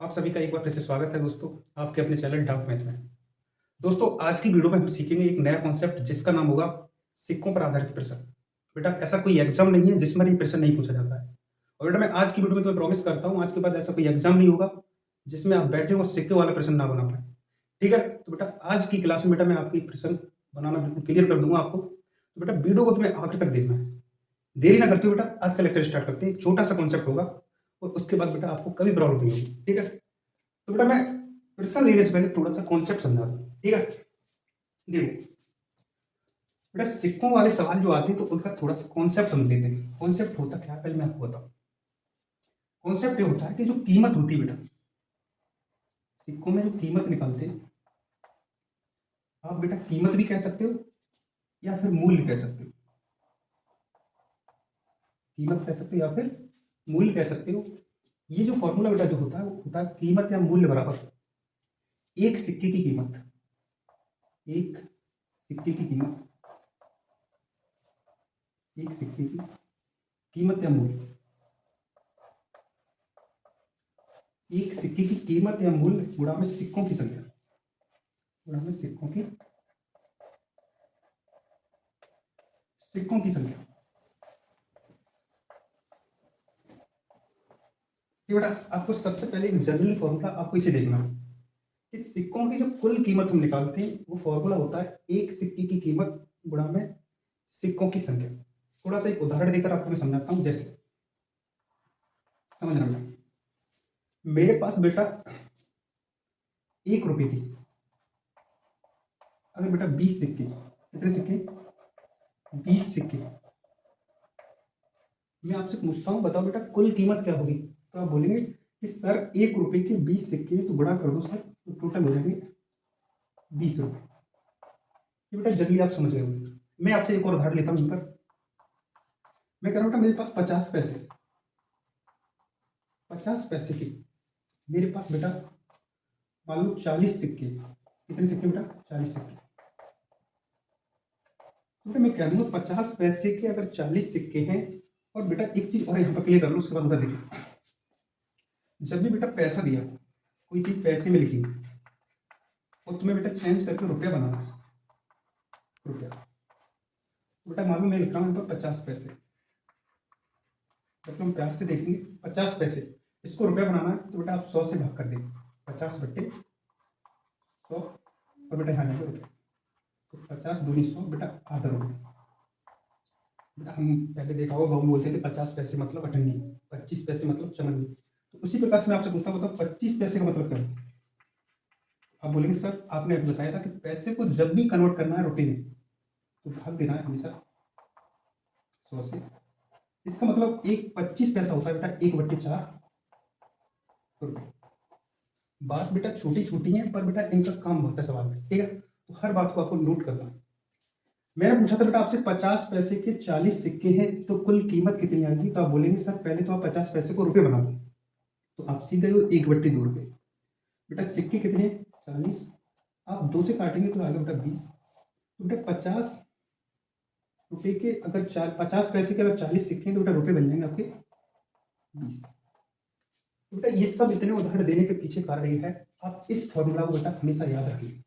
आप सभी का एक बार फिर से स्वागत है दोस्तों, आपके अपने चैनल डार्क मैथ में। दोस्तों, आज की वीडियो में हम सीखेंगे एक नया कॉन्सेप्ट जिसका नाम होगा सिक्कों पर आधारित प्रश्न। बेटा, ऐसा कोई एग्जाम नहीं है जिसमें ये प्रश्न नहीं पूछा जाता है। और बेटा, मैं आज की वीडियो में तुम्हें प्रॉमिस करता हूँ, आज के बाद ऐसा कोई एग्जाम नहीं होगा जिसमें आप बैठे हो और सिक्के वाला प्रश्न ना बना पाए। ठीक है? तो बेटा, आज की क्लास में बेटा मैं आपकी प्रश्न बनाना बिल्कुल क्लियर कर दूंगा आपको। तो बेटा, वीडियो को तुम्हें आखिर तक देखना है। देरी ना करते हुए बेटा आज का लेक्चर स्टार्ट करते हैं। एक छोटा सा कॉन्सेप्ट होगा और उसके बाद बेटा आपको कभी प्रॉब्लम नहीं होगी। ठीक है? तो बेटा, मैं प्रश्न लेने से पहले थोड़ा सा कॉन्सेप्ट समझा दूं। ठीक है? देखो बेटा, सिक्कों वाले सवाल जो आते हैं तो उनका थोड़ा सा कॉन्सेप्ट समझ लेते हैं। कॉन्सेप्ट होता क्या है, पहले मैं आपको बताऊं। कॉन्सेप्ट ये होता है कि जो कीमत होती है बेटा, सिक्कों में जो कीमत निकालते हैं, आप बेटा कीमत भी कह सकते हो या फिर मूल्य कह सकते हो। कीमत कह सकते हो या फिर मूल्य कह सकते हो। ये जो फॉर्मूला बेटा जो होता है वो होता है कीमत या मूल्य बराबर एक सिक्के की कीमत, एक सिक्के की कीमत, एक सिक्के की कीमत या मूल्य, एक सिक्के की कीमत या मूल्य गुणा में सिक्कों की संख्या, गुणा में सिक्कों की संख्या। ये बेटा आपको सबसे पहले एक जनरल फॉर्मूला आपको इसे देखना है कि सिक्कों की जो कुल कीमत हम निकालते हैं वो फॉर्मूला होता है एक सिक्के की कीमत गुणा में सिक्कों की संख्या। थोड़ा सा एक उदाहरण देकर आपको मैं समझाता हूं, जैसे समझना बेटा, मेरे पास बेटा 1 रुपए की अगर बेटा 20 सिक्के, कितने सिक्के, 20 सिक्के, मैं आपसे पूछता हूँ बताओ बेटा कुल कीमत क्या होगी, तो आप बोलेंगे कि सर 1 रुपए के 20 सिक्के तो गुणा कर दो सर, तो टोटल हो जाएंगे 20 रुपए। ये बेटा जनरली आप समझ गए होंगे। मैं आपसे एक और उदाहरण लेता हूँ इन पर। मैं कह रहा हूँ बेटा मेरे पास 50 पैसे, 50 पैसे की, मेरे पास बेटा मान लो 40 सिक्के, कितने सिक्के बेटा, 40 सिक्के। तो बेटा मैं कह दूंगा 50 पैसे के अगर 40 सिक्के हैं, और बेटा एक चीज और यहाँ पर क्लियर कर लो, उसके बाद उधर देखिए। जब भी बेटा पैसा दिया, कोई चीज पैसे में लिखी और तुम्हें बेटा चेंज करके रुपया बनाना है, रुपया, तो बेटा मान लो मैं लिख रहा हूँ यहाँ पर 50 पैसे, जब हम प्यार से देखेंगे 50 पैसे, इसको रुपया बनाना है तो बेटा आप 100 से भाग कर देंगे, 50/100, और बेटा यहाँ जाएंगे रुपये, तो 50×2 100 बेटा आधा रुपये। बेटा हम पहले देखा होगा, गाँव में बोलते थे 50 पैसे मतलब अठन्नी, 25 पैसे मतलब चवन्नी। तो उसी प्रकार से मैं आपसे पूछता हूँ, बताओ 25 पैसे का मतलब क्या है। आप बोलेंगे सर आपने अभी बताया था कि पैसे को जब भी कन्वर्ट करना है रुपये में तो भाग देना है हमेशा 100 से। इसका मतलब एक 25 पैसा होता है बेटा 1/4 रुपये। बात बेटा छोटी छोटी है पर बेटा इनका काम बहुत है सवाल में। ठीक है? तो हर बात को आपको नोट करना है। मैंने पूछा था बेटा आपसे 50 पैसे के 40 सिक्के हैं तो कुल कीमत कितनी आएगी, तो आप बोलेंगे सर पहले तो आप 50 पैसे को रुपये बना दो, तो आप सीधे 1/2 रुपये। बेटा सिक्के कितने, 40, आप 2 से काटेंगे तो आएगा बेटा 20। तो बेटा 50 रुपये के अगर 50 पैसे के अगर 40 सिक्के हैं तो बेटा रुपये बन जाएंगे आपके 20। तो बेटा ये सब इतने उदाहरण देने के पीछे कारण ये है, आप इस फॉर्मूला को बेटा हमेशा याद रखिए।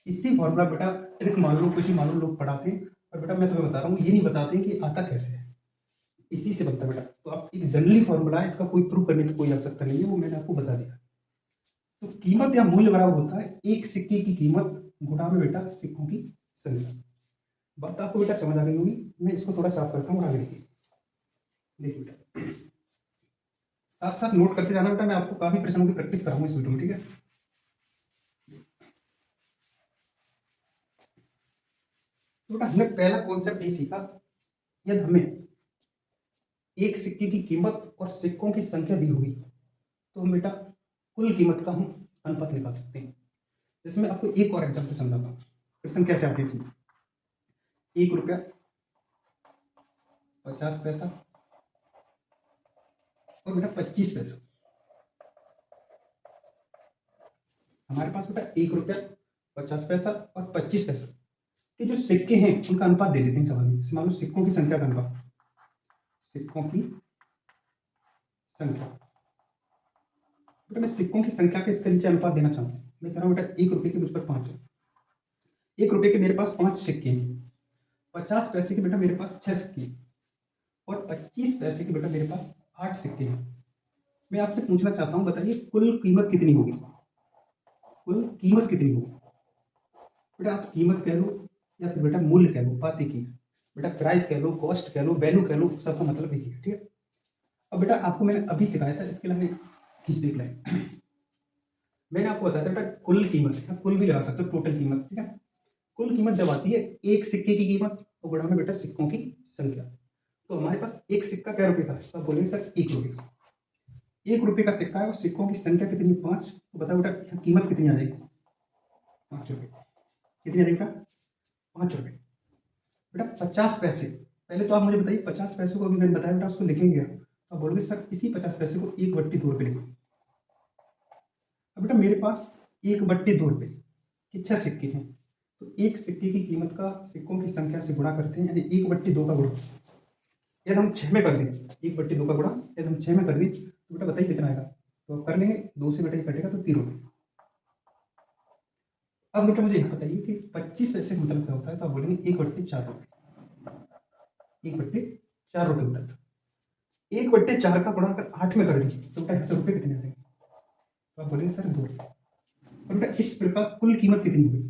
इसी फॉर्मूला बेटा ट्रिक मान लो, कुछ ही मान लो लोग पढ़ाते हैं, पर बेटा मैं तुम्हें बता रहा हूँ ये नहीं बताते कि आता कैसे है, इसी से बनता है बेटा। तो आप एक जनरली फॉर्मूला है, इसका कोई प्रूव करने की कोई आवश्यकता नहीं है, वो मैंने आपको बता दिया। तो कीमत या मूल्य बराबर होता है एक सिक्के की कीमत गुणा में बेटा सिक्कों की संख्या। बात आपको बेटा समझ आ गई होगी। मैं इसको थोड़ा साफ करता हूँ, आगे देखिए। देखिए बेटा, साथ साथ नोट करते जाना बेटा, मैं आपको काफी प्रश्नों की प्रैक्टिस कराऊंगा इस वीडियो में। ठीक है? तो बेटा हमने पहला कॉन्सेप्ट ये सीखा, यदि हमें एक सिक्के की कीमत और सिक्कों की संख्या दी हुई तो हम बेटा कुल कीमत का हम अनुपात निकाल सकते हैं। जिसमें आपको एक और एग्जाम्पल समझाता हूँ, प्रश्न कैसे आते हैं इसमें। 1 रुपया, 50 पैसा और बेटा 25 पैसा। हमारे पास बेटा 1 रुपया, 50 पैसा और 25 पैसा के जो सिक्के हैं उनका अनुपात दे देते हैं सवाल में। जैसे मान लो सिक्कों की संख्या का अनुपात, सिक्कों की संख्या, बेटा मैं सिक्कों की संख्या के इसके नीचे अनुपात देना चाहूँ। मैं कह रहा हूँ बेटा 1 रुपये के मुझ पर 5 है। 1 रुपये के मेरे पास 5 सिक्के हैं। 50 पैसे के बेटा मेरे पास 6 सिक्के हैं और 25 पैसे के बेटा मेरे पास 8 सिक्के हैं। मैं आपसे पूछना चाहता हूँ, बताइए कुल कीमत कितनी होगी? कुल कीमत कितनी होगी? बेटा आप कीमत कह लो या फिर बेटा मूल्य कह लो, बात एक ही है। बेटा प्राइस कह लो, कॉस्ट कह लो, वैल्यू कह लो, सबका मतलब एक ही है, ठीक है। अब बेटा आपको मैंने अभी सिखाया था, इसके लिए हमें खींच देख लाए। मैंने आपको बताया था बेटा कुल कीमत, आप कुल भी लगा सकते हो, टोटल कीमत, ठीक है। कुल कीमत जब आती है एक सिक्के की कीमत तो गुणा में बेटा सिक्कों की संख्या। तो हमारे पास एक सिक्का क्या रुपए का है? तो आप बोलेंगे सर 1 रुपये का। 1 रुपये का सिक्का है और सिक्कों की संख्या कितनी है? 5। तो बताओ बेटा कीमत कितनी आ जाएगी? 5 रुपये। कितनी आ जाएगी बेटा? 5 रुपये। बेटा 50 पैसे, पहले तो आप मुझे बताइए 50 पैसे को अभी मैंने बताया बेटा उसको लिखेंगे आप, तो आप बोलोगे सर इसी 50 पैसे को 1/2 रुपये लिखेंगे। अब बेटा मेरे पास 1/2 रुपये के 6 सिक्के हैं, तो एक सिक्के की कीमत का सिक्कों की संख्या से गुणा करते हैं, यानी 1/2 का गुणा। यदि हम 6 में कर दें, 1/2 का गुणा यदि हम 6 में कर दें तो बेटा बताइए कितना आएगा? तो आप कर लेंगे, 2 से बेटा ये कटेगा तो 3 रुपये। अब बेटा मुझे यह बताइए कि 25 पैसे का मतलब क्या होता है? तो आप बोलेंगे 1/4 रुपये। 1/4 रुपये होता है। 1/4 का गुणा अगर 8 में कर दीजिए तो बेटा यहाँ से रुपये कितने आ जाएंगे? तो आप बोलेंगे सर 2 रुपये। और बेटा इस प्रकार कुल कीमत कितनी होगी?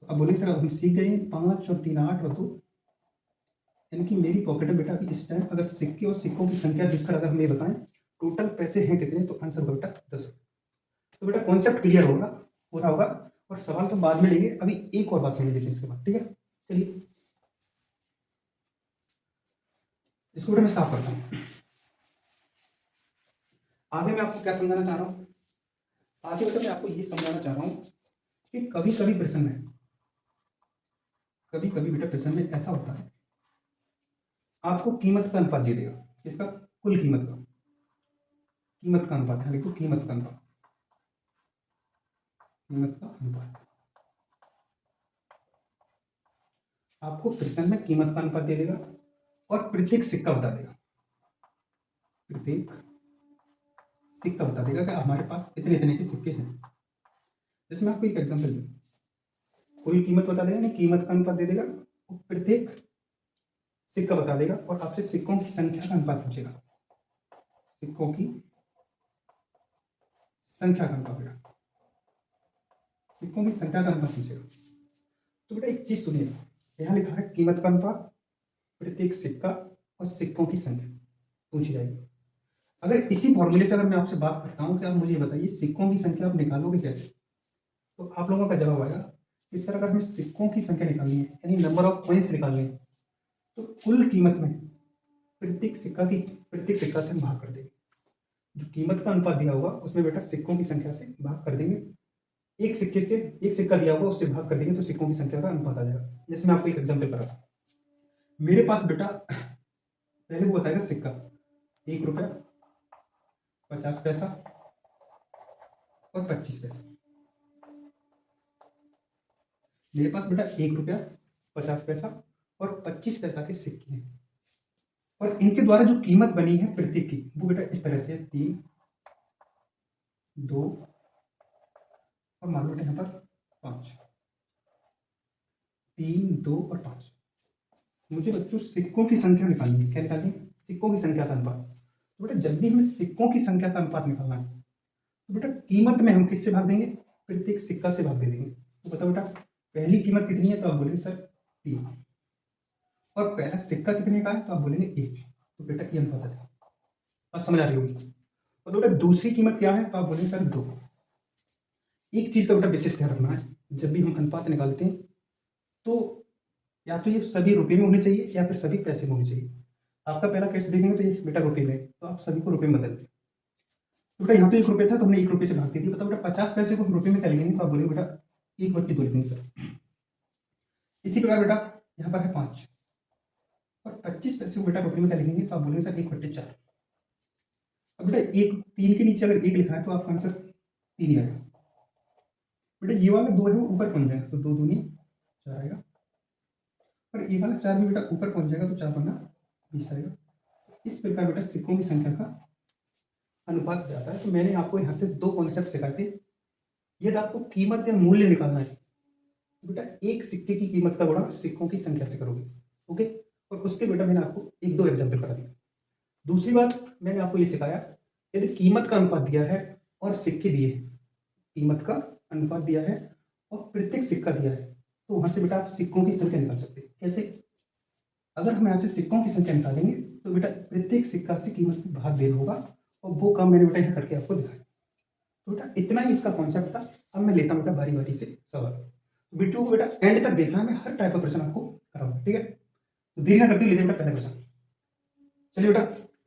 तो आप बोलेंगे सर अब हम सीख गए 5 और 3 8 और 2, यानी कि मेरी पॉकेट में बेटा अभी इस टाइम अगर सिक्के और सिक्कों की संख्या देखकर अगर हम ये बताएं टोटल पैसे हैं कितने, तो आंसर होगा बेटा 10 रुपये। तो बेटा कॉन्सेप्ट क्लियर होगा, पूरा होगा, और सवाल तो बाद में लेंगे, अभी एक और बात समझ लेते हैं इसके बाद, ठीक है। चलिए इसको बेटा मैं साफ करता हूँ। आगे मैं आपको क्या समझाना चाह रहा हूँ? आगे बेटा मैं आपको ये समझाना चाह रहा हूँ कि कभी कभी प्रश्न में, कभी कभी बेटा प्रश्न में ऐसा होता है आपको कीमत का अनुपात दे देगा, इसका कुल कीमत का, कीमत का अनुपात है, देखो कीमत का अनुपात, कीमत का अनुपात आपको प्रश्न में कीमत का अनुपात दे देगा और प्रत्येक सिक्का बता देगा, प्रत्येक सिक्का बता देगा कि हमारे पास इतने इतने के सिक्के हैं। जैसे मैं आपको एक एग्जांपल दूं, कुल कीमत बता देगा, नहीं कीमत का अनुपात दे देगा, और प्रत्येक सिक्का बता देगा और आपसे सिक्कों की संख्या का अनुपात पूछेगा, सिक्कों की संख्या का अनुपात बेटा, सिक्कों की संख्या का अनुपात पूछेगा। तो बेटा एक चीज सुनिए, यहां लिखा है कीमत का अनुपात, प्रत्येक सिक्का और सिक्कों की संख्या पूछी जाएगी। अगर इसी फॉर्मूले से अगर मैं आपसे बात करता हूं कि आप मुझे बताइए सिक्कों की संख्या आप निकालोगे कैसे, तो आप लोगों का जवाब आएगा कि सर अगर हमें सिक्कों की संख्या निकालनी है यानी नंबर ऑफ कॉइन्स निकालने हैं तो कुल कीमत में प्रत्येक सिक्का से हम भाग कर देंगे। जो कीमत का अनुपात दिया होगा उसमें बेटा सिक्कों की संख्या से भाग कर देंगे। एक सिक्के के एक सिक्का दिया होगा उससे भाग कर देंगे तो सिक्कों की संख्या का अनुपात आ जाएगा। जैसे मैं आपको एक एग्जाम्पल करा, मेरे पास बेटा पहले वो बताएगा सिक्का 1 रुपया, 50 पैसा और 25 पैसा। मेरे पास बेटा 1 रुपया, 50 पैसा और 25 पैसा के सिक्के हैं और इनके द्वारा जो कीमत बनी है प्रत्येक की वो बेटा इस तरह से है 3 2 और मान लो बेटा यहाँ पर 5, 3 2 और 5। मुझे बच्चों सिक्कों की संख्या निकालनी है, क्या निकालनी है? सिक्कों की संख्या का अनुपात। तो बेटा जब भी हमें सिक्कों की संख्या का अनुपात निकालना है तो बेटा कीमत में हम किससे भाग देंगे? प्रत्येक सिक्का से भाग दे देंगे। तो बताओ बेटा पहली कीमत कितनी है? तो आप बोलेंगे सर 3। और पहला सिक्का कितने का है? तो आप बोलेंगे 1। तो बेटा ये अनुपात है, अब समझ आ रही होगी। और बेटा दूसरी कीमत क्या है? तो आप बोलेंगे सर 2। एक चीज का बेटा विशेष ध्यान रखना है, जब भी हम अनुपात निकालते हैं तो या तो ये सभी रुपए में होने चाहिए या फिर सभी पैसे में होने चाहिए। आपका पहला केस देखेंगे तो ये बेटा रुपए में, तो आप सभी को रुपए में बदल दें। तो बेटा यहाँ तो 1 रुपये था तो हमने 1 रुपये से भाग दे दिया। बताओ बेटा 50 पैसे को हम रुपये में क्या लिखेंगे? तो आप बोलेंगे बेटा 1/2 लिखेंगे सर। इसी प्रकार बेटा यहाँ पर है 5 और 25 पैसे को बेटा रुपये में क्या लिखेंगे? तो आप बोलेंगे सर 1/4। अब बेटा 3 के नीचे अगर 1 लिखा है तो आपका आंसर 3 ही आएगा। बेटा ये वाला 2 है वो ऊपर पहुंच जाएगा तो 2 दूनी 4 आएगा, और ये वाला 4 भी बेटा ऊपर पहुंच जाएगा तो 4 पन्ना 20 आएगा। इस प्रकार बेटा सिक्कों की संख्या का अनुपात जाता है, तो मैंने आपको यहाँ से दो कॉन्सेप्ट सिखाए थे। यदि आपको कीमत या मूल्य निकालना है तो बेटा एक सिक्के की कीमत का गुणा सिक्कों की संख्या से करोगे। ओके, और उसके बेटा मैंने आपको एक दो एग्जाम्पल करा दिया। दूसरी बात मैंने आपको ये सिखाया, यदि कीमत का अनुपात दिया है और सिक्के दिए हैं, कीमत का अनुपात दिया है और प्रत्येक सिक्का दिया है, तो वहां से बेटा आप सिक्कों की संख्या निकाल सकते हैं। कैसे? अगर हम यहाँ से सिक्कों की संख्या निकालेंगे तो बेटा प्रत्येक सिक्का से कीमत में भाग देना होगा, और वो काम मैंने बेटा यहाँ करके आपको दिखाया। तो बेटा इतना ही इसका कॉन्सेप्ट था। अब मैं लेता हूँ बेटा बारी बारी से सवाल। वीडियो को बेटा एंड तक देखना, मैं हर टाइप का प्रश्न आपको कराऊंगा, ठीक है? तो देरी ना करते हुए लेते हैं बेटा पहला प्रश्न। चलिए बेटा,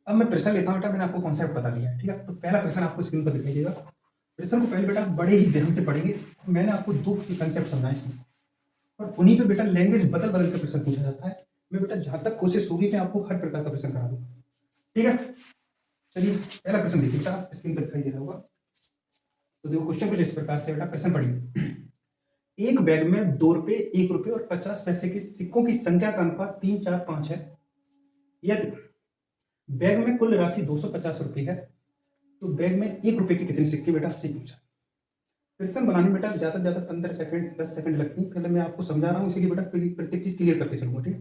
अब मैं प्रश्न लेता हूँ बेटा, मैंने आपको कॉन्सेप्ट बता दिया है, ठीक है? तो पहला प्रश्न आपको स्क्रीन पर दिखाई देगा। प्रश्न को पहले बेटा बड़े ही ध्यान से पढ़ेंगे। मैंने आपको दो कंसेप्ट समझाए इसमें, और उन्हीं पे बेटा लैंग्वेज बदल बदल कर प्रश्न पूछा जाता है। मैं बेटा जहां तक कोशिश होगी मैं आपको हर प्रकार का प्रश्न करा दूंगा, ठीक है? चलिए पहला प्रश्न देखिए बेटा, स्क्रीन पर दिखाई दे रहा होगा। तो देखो क्वेश्चन कुछ इस प्रकार से बेटा, प्रश्न पढ़िए। एक बैग में 2 रुपए, 1 रुपए और 50 पैसे के सिक्कों की संख्या का अनुपात 3, 4, 5 है। यदि बैग में कुल राशि 250 रुपए है, तो बैग में 1 रुपए के कितने सिक्के बेटा आपसे पूछा। क्वेश्चन बनाने में बेटा ज्यादा से ज्यादा 15 सेकंड 10 सेकंड लगती है। पहले मैं आपको समझा रहा हूँ, इसीलिए बेटा प्रत्येक चीज क्लियर करके चलूंगा, ठीक है?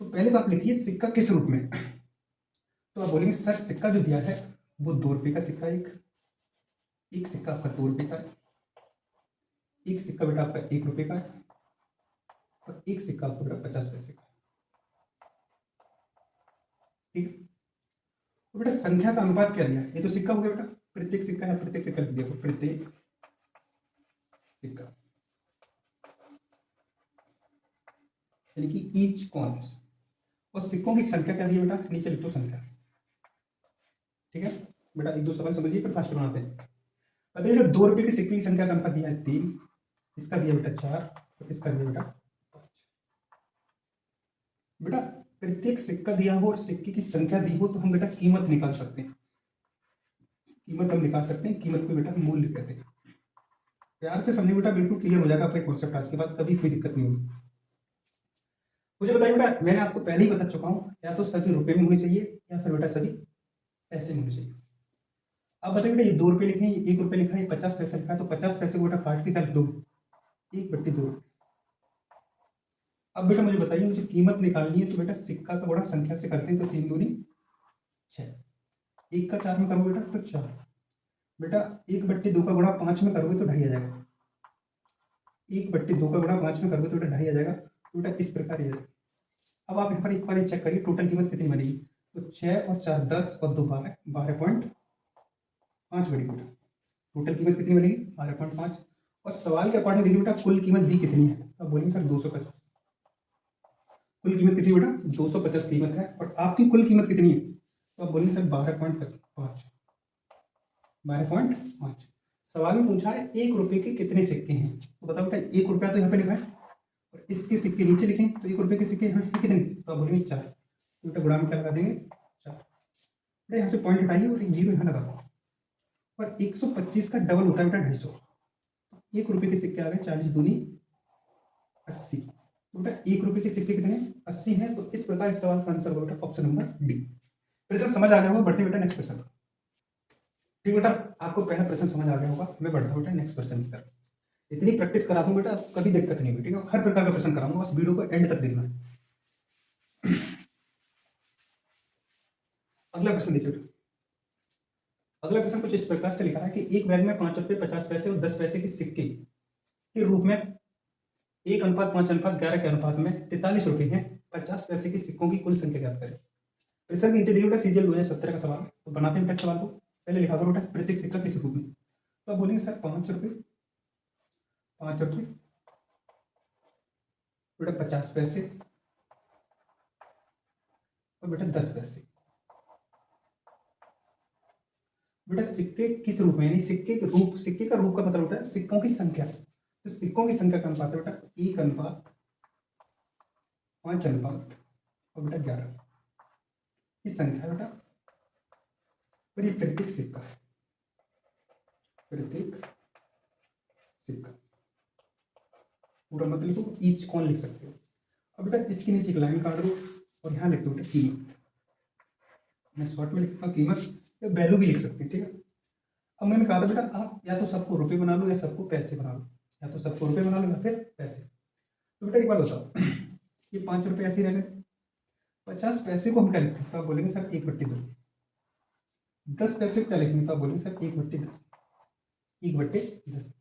तो पहले तो आप लिखिए सिक्का किस रूप में। तो आप बोलेंगे सर सिक्का जो दिया है वो 2 रुपए का सिक्का, एक सिक्का आपका 2 रुपए का है, एक सिक्का बेटा आपका 1 रुपए का है, और एक सिक्का आपको बेटा 50 पैसे का है, ठीक है? तो बेटा संख्या का अनुपात क्या दिया? ये तो सिक्का हो गया बेटा, प्रत्येक सिक्का है, प्रत्येक सिक्का लिख दिया, प्रत्येक सिक्का यानी कि ईच कॉइन्स। और सिक्कों की संख्या क्या दी है बेटा? नीचे लिख दो संख्या, ठीक है? बेटा एक दो सवाल समझिए फिर फास्ट बनाते हैं। अरे बेटा 2 रुपए के सिक्के की संख्या का अनुपात दिया है 3, इसका दिया बेटा 4, और इसका दिया बेटा 5। बेटा प्रत्येक सिक्का दिया हो और सिक्के की संख्या दी हो तो हम बेटा कीमत निकाल सकते हैं। कीमत हम निकाल सकते हैं, कीमत को बेटा मूल्य कहते हैं। प्यार से समझे बेटा, बिल्कुल क्लियर हो जाएगा आपका कॉन्सेप्ट। आज के बाद कभी कोई दिक्कत नहीं होगी। मुझे बताइए बेटा, मैंने आपको पहले ही बता चुका हूँ, या तो सभी रुपए में होनी चाहिए या फिर बेटा सभी पैसे में होनी चाहिए। अब बताइए बेटा, ये 2 रुपए लिखे हैं, ये 1 रुपए लिखा है, ये 50 पैसे लिखा है, तो 50 पैसे को बेटा काट के कर दो 1/2। अब बेटा मुझे बताइए, मुझे कीमत निकालनी है, तो बेटा सिक्का का गुणा संख्या से करते हैं, तो 3 दूनी 6, 1 का 4 में करोगे बेटा तो 4। बेटा 1/2 का गुणा 5 में करोगे तो 2.5 आ जाएगा। 1/2 का गुणा 5 में करोगे तो बेटा 2.5 आ जाएगा। तो बेटा इस प्रकार ये जाएगा। अब आप यहाँ पर एक बार चेक करिए टोटल कीमत कितनी बनेगी। तो 6 और 4 10 और 2 12, 12.5 बनेगी बेटा। टोटल कीमत कितनी बनेगी? 12.5। और सवाल के अकॉर्डिंग देखिए बेटा कुल कीमत दी कितनी है। अब बोलेंगे सर 250। कुल कीमत कितनी बेटा? 250 कीमत है, और आपकी कुल कीमत कितनी है? तो आप बोलेंगे सर 12.5। 12.5। सवाल में पूछा है 1 रुपए के कितने सिक्के हैं, तो बताओ बेटा 1 रुपया तो यहाँ पे लिखा है, और इसके सिक्के नीचे लिखे, तो 1 रुपए के सिक्के यहाँ कितने? तो आप बोलेंगे 4। तो बेटा गुणा में क्या लगा देंगे? 4। बेटा यहाँ से पॉइंट हटाइए और 0 यहाँ लगा दो। और 125 का डबल होता है बेटा 250। 1 रुपए के सिक्के आ गए 40 दूनी 80। तो बेटा 1 रुपए के सिक्के कितने? 80 हैं। तो इस प्रकार इस सवाल का आंसर होगा बेटा ऑप्शन नंबर डी। प्रश्न समझ आ गया होगा, बढ़ते बेटा नेक्स्ट प्रश्न। ठीक बेटा, आपको पहला प्रश्न समझ आ गया होगा, मैं बढ़ता हूँ बेटा नेक्स्ट प्रश्न की तरफ। इतनी प्रैक्टिस करा दूं बेटा, कभी दिक्कत नहीं होगी, ठीक है? हर प्रकार का प्रश्न कराऊंगा, बस वीडियो को एंड तक देखना है। अगला प्रश्न देखिए बेटा। अगला प्रश्न कुछ इस प्रकार से लिखा है कि एक बैग में 5 रुपए, 50 पैसे और 10 पैसे के सिक्के के रूप में 1:5:11 के अनुपात में 43 रुपए हैं। 50 पैसे के सिक्कों की कुल संख्या ज्ञात करें। प्रश्न के नीचे देखिए बेटा सीजीएल 2017 का सवाल। तो बनाते हैं बेटा सवाल को। पहले लिखा करो बेटा प्रत्येक सिक्का किस रूप में। तो आप बोलेंगे सर 5 रुपए, 5 रुपए बेटा 50 पैसे और बेटा 10 पैसे। बेटा सिक्के किस रूप में, यानी सिक्के के रूप, सिक्के का रूप का मतलब होता है सिक्कों की संख्या। तो सिक्कों की संख्या का अनुपात है बेटा 1:5 और बेटा 11 की संख्या बेटा। और ये प्रत्येक सिक्का है, प्रत्येक सिक्का पूरा मतलब लिखो, ईच कॉइन लिख सकते हो। अब बेटा इसके नीचे एक लाइन काट दो और यहाँ लिख दो बेटा कीमत। मैं शॉर्ट में लिखता हूँ कीमत, या वैल्यू भी लिख सकते हैं, ठीक है। अब मैंने कहा था बेटा आप या तो सबको रुपये बना लो या सबको पैसे बना लो, या तो सबको रुपये बना लो या फिर पैसे। तो बेटा एक बात बताओ, ये 5 रुपये ऐसे ही रह गए, 50 पैसे को हम क्या लिखते हैं, तो आप बोलेंगे सर 1/2। 10 पैसे को क्या लिखेंगे, तो आप बोलेंगे सर 1/10, 1/10।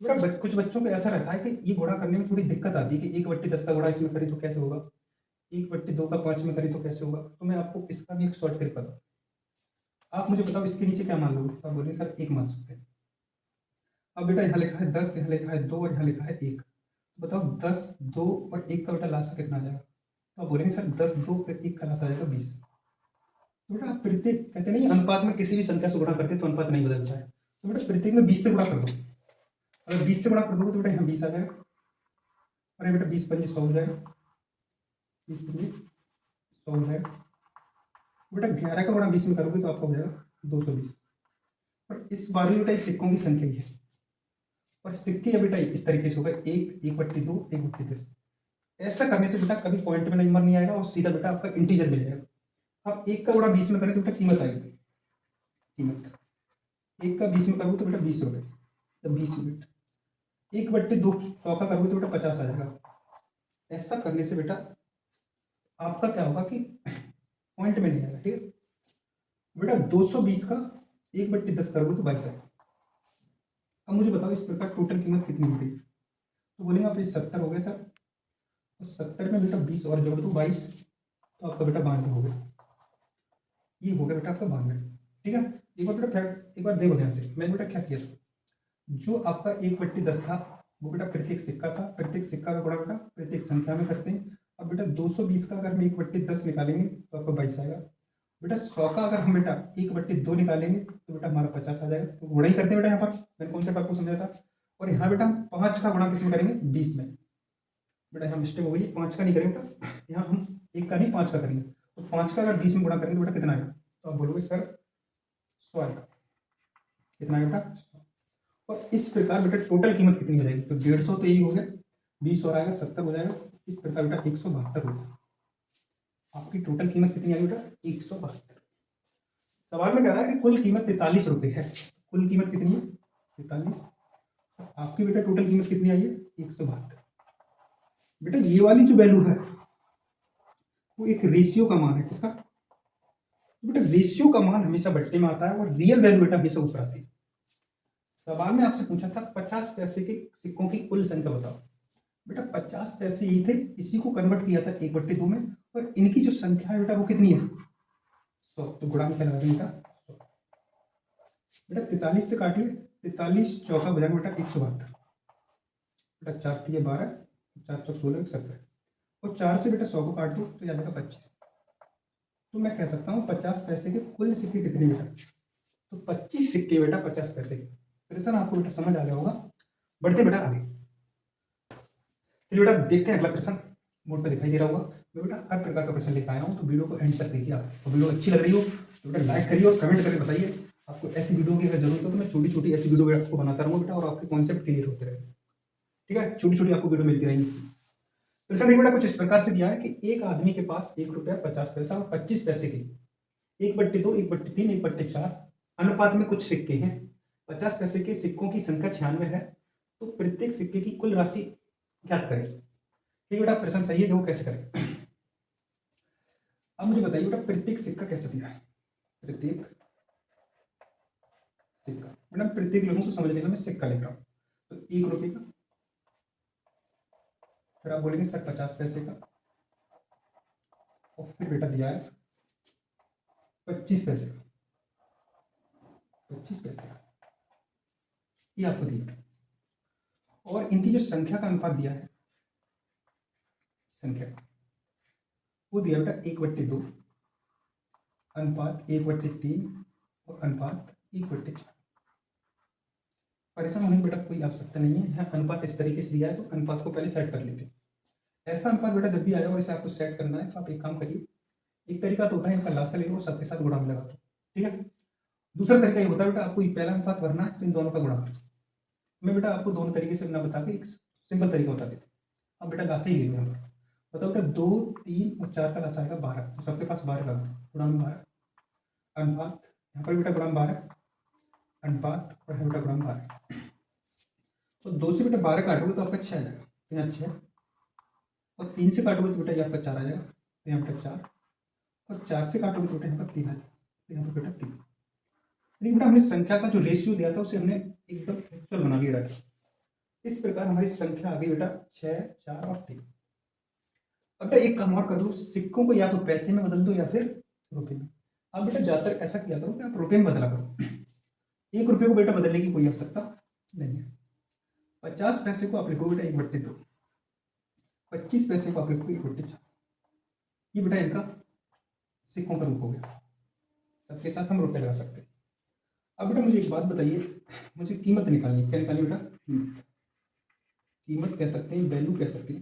बेटा कुछ बच्चों को ऐसा रहता है कि ये गुणा करने में थोड़ी दिक्कत आती है कि 1/10 का गुणा इसमें करें तो कैसे होगा, 1/2 का 5 में करें तो कैसे होगा। तो मैं आपको इसका भी एक शॉर्ट ट्रिक बताऊँ। आप मुझे बताओ इसके नीचे क्या मान लोगे, तो आप बोलेंगे सर 1 मान सकते हैं। अब बेटा यहाँ लिखा है 10, यहाँ लिखा है 2 और यहाँ लिखा है 1। तो बताओ 10, 2 और 1 का बेटा लास्ट कितना आ जाएगा, तो आप बोलेंगे सर 10, 2 और 1 का लास्ट आ जाएगा 20। तो बेटा आप प्रत्येक कहते नहीं अनुपात में किसी भी संख्या से गुणा करते हैं तो अनुपात नहीं बदलता है, तो बेटा प्रत्येक में 20 से गुणा कर दो। अगर 20 से गुणा कर दोगे तो बेटा यहाँ 20 आ जाएगा, अरे बेटा 20×5 100 हो जाएगा, 20×5 100 हो जाएगा। बेटा 11 का गुणा 20 में करोगे तो आपका हो जाएगा 220। और इस बार में बेटा इस सिक्कों की संख्या ही है, और सिक्के या बेटा इस तरीके से होगा 1, 1/2, 1/10। ऐसा करने से बेटा कभी पॉइंट में नंबर नहीं आएगा और सीधा बेटा आपका इंटीजर मिल जाएगा। आप 1 का गुणा 20 में करें तो बेटा कीमत आएगी, कीमत 1 का 20 में करोगे तो बेटा 20 रुपये या 20 यूनिट। 1/2 100 का करोगे तो बेटा 50 आ जाएगा। ऐसा करने से बेटा आपका क्या होगा कि पॉइंट में नहीं आएगा, ठीक है। बेटा 220 का 1/10 करोगे तो 22 आएगा। अब मुझे बताओ इस प्रकार टोटल कीमत कितनी हो गई, तो बोलेंगे आप ये 70 हो गया सर, तो 70 में बेटा 20 और जोड़ दो 22, तो आपका बेटा 92 हो गया। ये हो गया बेटा आपका 92, ठीक है। एक बार बेटा एक बार देखो ध्यान से, मैंने बेटा क्या किया था, जो आपका 1/10 था वो बेटा प्रत्येक सिक्का था, प्रत्येक सिक्का का गुणा बेटा प्रत्येक संख्या में करते हैं। अब बेटा 220 का अगर हम 1/10 निकालेंगे तो आपका 22 आएगा। बेटा 100 का अगर हम बेटा 1/2 निकालेंगे तो बेटा हमारा 50 आ जाएगा। तो गुणा ही करते हैं बेटा यहाँ पर, मैंने कॉन्सेप्ट आपको समझाया था। और यहाँ बेटा 5 का गुणा किसमें करेंगे, 20 में। बेटा यहाँ मिस्टेक हो गई, 5 का नहीं करेंगे बेटा, यहाँ हम 1 का नहीं 5 का करेंगे। तो 5 का अगर 20 में गुणा करेंगे तो बेटा कितना आएगा, तो आप बोलोगे सर 100 आएगा। कितना आएगा बेटा, और इस प्रकार बेटा टोटल कीमत कितनी हो जाएगी, तो 150 तो यही हो गया, 20 और आएगा 70 हो जाएगा। इस प्रकार बेटा 172 हो जाएगा। आपकी टोटल कीमत कितनी आई बेटा, 172। सवाल में कह रहा है कि कुल कीमत 43 रुपये है, कुल कीमत कितनी है 43, आपकी बेटा टोटल कीमत कितनी आई है 172। बेटा ये वाली जो वैल्यू है वो एक रेशियो का मान है, किसका, बेटा रेशियो का मान हमेशा बट्टे में आता है और रियल वैल्यू बेटा हमेशा ऊपर आती है। सवाल में आपसे पूछा था 50 पैसे के सिक्कों की कुल संख्या बताओ। बेटा 50 पैसे ये थे, इसी को कन्वर्ट किया था 1/2 में, और इनकी जो संख्या है बेटा वो कितनी है 100। तो गुणा में क्या लगा बेटा 100। बेटा 43 से काटिए, 43 चौका बजाएगा बेटा 172। बेटा 4 3 12, 4 चौक 16 17, और 4 से बेटा 100 को काट दो तो यह जाएगा 25। तो मैं कह सकता हूँ 50 पैसे के कुल सिक्के कितने बेटा, तो 25 सिक्के बेटा 50 पैसे के। प्रश्न आपको बेटा समझ आ गया होगा। बढ़ते बेटा आगे, चलिए बेटा देखते हैं अगला प्रश्न। बोर्ड पे दिखाई दे रहा होगा। मैं बेटा हर प्रकार का प्रश्न लेकर आया हूँ, तो वीडियो को एंड तक देखिए। आप तो वीडियो अच्छी लग रही हो तो बेटा लाइक करिए और कमेंट करके बताइए आपको ऐसी वीडियो की अगर जरूरत हो तो मैं छोटी छोटी ऐसी वीडियो आपको बनाता रहूँगा बेटा, और आपके कॉन्सेप्ट क्लियर होते रहे, ठीक है। छोटी छोटी आपको वीडियो मिलती रहेंगी। प्रश्न देखिए बेटा कुछ इस प्रकार से दिया है कि एक आदमी के पास 1 रुपया 50 पैसा और 25 पैसे के 1/2, 1/3, 1/4 अनुपात में कुछ सिक्के हैं। 50 पैसे के सिक्कों की संख्या 96 है, तो प्रत्येक सिक्के की कुल राशि ज्ञात करें। ठीक बेटा प्रश्न सही है, देखो कैसे करें। अब मुझे बताइए बेटा प्रत्येक सिक्का कैसे दिया है, प्रत्येक सिक्का बेटा प्रत्येक लिखूं तो समझ लेगा मैं सिक्का लिख रहा हूं, तो 1 रुपये का, फिर आप बोलेंगे सर 50 पैसे का, और फिर बेटा दिया है 25 पैसे का, 25 पैसे का, ये आपको दिया बेटा। और इनकी जो संख्या का अनुपात दिया है, संख्या वो दिया बेटा 1/2, अनुपात 1/3 और अनुपात 1/4। परेशान होने की बेटा कोई आवश्यकता नहीं है। यहाँ अनुपात इस तरीके से दिया है तो अनुपात को पहले सेट कर लेते हैं। ऐसा अनुपात बेटा जब भी आया और इसे आपको सेट करना है तो आप एक काम करिए, एक तरीका तो होता है इनका लासा ले लो सबके साथ गुणा में लगा दो, ठीक है। दूसरा तरीका ये होता है बेटा आपको ये पहला अनुपात भरना है तो इन दोनों का गुणा कर दो। मैं बेटा आपको दोनों तरीके से ना बता के एक सिंपल तरीका बता देते। अब बेटा लासा ही ले लो यहाँ पर, बताओ बेटा 2, 3 और 4 का लासा आएगा 12, तो सबके पास 12 लगा गुणा में 12, अनुपात यहाँ पर बेटा गुणाम 12 अनुपात और यहाँ बेटा गुणाम 12। तो 2 से बेटा 12 काटोगे तो आपका 6 आ जाएगा, तो यहाँ 6, और 3 से काटोगे तो बेटा ये आपका 4 आ जाएगा, तो यहाँ बेटा 4, और 4 से काटोगे तो बेटा यहाँ पर 3 आ जाएगा, तो यहाँ पर बेटा 3। लेकिन बेटा हमने संख्या का जो रेशियो दिया था उसे हमने एकदम एक्चुअल बना लिया बेटा। इस प्रकार हमारी संख्या आ गई बेटा 6, 4 और 3। अब बेटा एक काम और कर लो, सिक्कों को या तो पैसे में बदल दो या फिर रुपए में। अब बेटा ज्यादातर ऐसा किया करो कि आप रुपए में बदला करो। 1 रुपये को बेटा बदलने की कोई आवश्यकता नहीं है। 50 पैसे को आप लिखो बेटा 1/2, 25 पैसे को आप लिखो 1/4। ये बेटा इनका सिक्कों का रूप हो गया। सबके साथ हम रुपए लगा सकते हैं। अब बेटा मुझे एक बात बताइए, मुझे कीमत निकालनी है। क्या निकालनी बेटा? कीमत। कीमत कह सकते हैं, वैल्यू कह सकते हैं।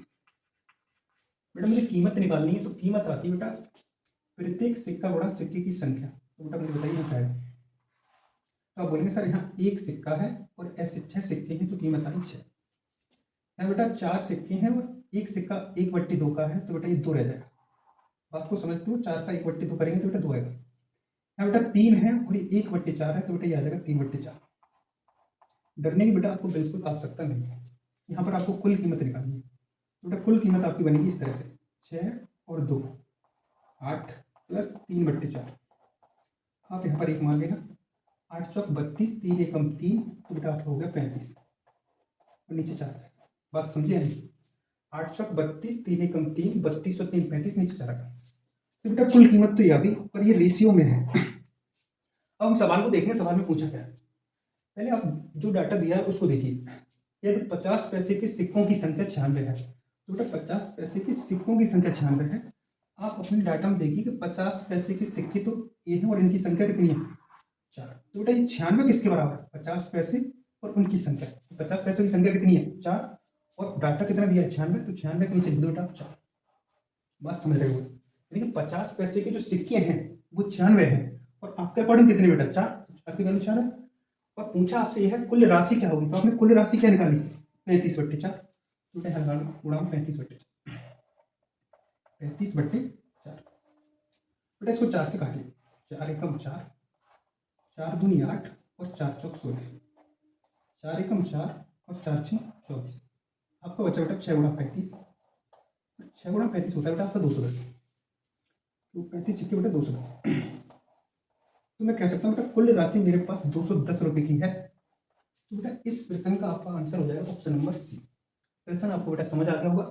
बेटा मुझे कीमत निकालनी है, तो कीमत आती है बेटा प्रत्येक सिक्का गुणा सिक्के की संख्या। तो बेटा मुझे बताइए क्या है? तो आप बोलेंगे सर यहाँ 1 सिक्का है और ऐसे 6 सिक्के हैं तो कीमत आई 6। यहाँ बेटा 4 सिक्के हैं और 1 सिक्का 1/2 का है, तो बेटा ये 2 रह जाएगा। बात को समझते हो? 4 का 1/2 करेंगे तो बेटा 2 आएगा। यहाँ बेटा 3 है और ये 1/4 है, तो बेटा ये आ जाएगा 3/4। डरने की बेटा आपको बिल्कुल आवश्यकता नहीं है। यहाँ पर आपको कुल कीमत निकालनी है। तो बेटा कुल कीमत आपकी बनेगी इस तरह से, 6 और 2 8 प्लस 3/4। आप यहाँ पर एक मान लेना, 8 चौक 32, 3 एकम 3, तो बेटा आपका हो गया 35 और नीचे 4। बात समझिए नहीं? 8 चौक 32, 3 एकम 3, 32 और 3 35, नीचे 4 का। तो बेटा कुल कीमत तो ये आ गई, पर ये रेशियो में है। अब हम सवाल को देखेंगे, सवाल में पूछा क्या है। पहले आप जो डाटा दिया है उसको देखिए। यदि 50 पैसे के सिक्कों की संख्या 96 है, तो बेटा 50 पैसे के सिक्कों की संख्या 96 है। आप अपने डाटा में देखिए कि 50 पैसे के सिक्के तो ये हैं और इनकी संख्या कितनी है? 4। तो बेटा ये 96 किसके बराबर है? 50 पैसे और उनकी संख्या। तो 50 पैसों की संख्या कितनी है? 4, और डाटा कितना दिया है? 96, तो 96 के नीचे लिख दो बेटा 4। बात समझ रहे हो? यानी कि 50 पैसे के जो सिक्के हैं वो 96 है और आपके अकॉर्डिंग कितने बेटा? 4। 4 की वैल्यू 4 है। और पूछा आपसे यह है कुल राशि क्या होगी, तो आपने कुल राशि क्या निकाली? 35/4। तो बेटा गुणा 35/4, 35/4। बेटा इसको 4 से काटिए, 4 एकम 4, 4 दूनी 8 और 4 चौक 16, 4 एकम 4 और 4 6 24। आपका बचा बेटा 6 गुणा 35, 6 गुणा 35 होता है बेटा आपका 210। तो 35 सिक्के बेटा 210। तो मैं कह सकता हूँ बेटा कुल राशि मेरे पास 210 रुपये की है। तो बेटा इस प्रश्न का आपका आंसर हो जाएगा ऑप्शन नंबर सी। प्रश्न आपको बेटा समझ आ गया होगा।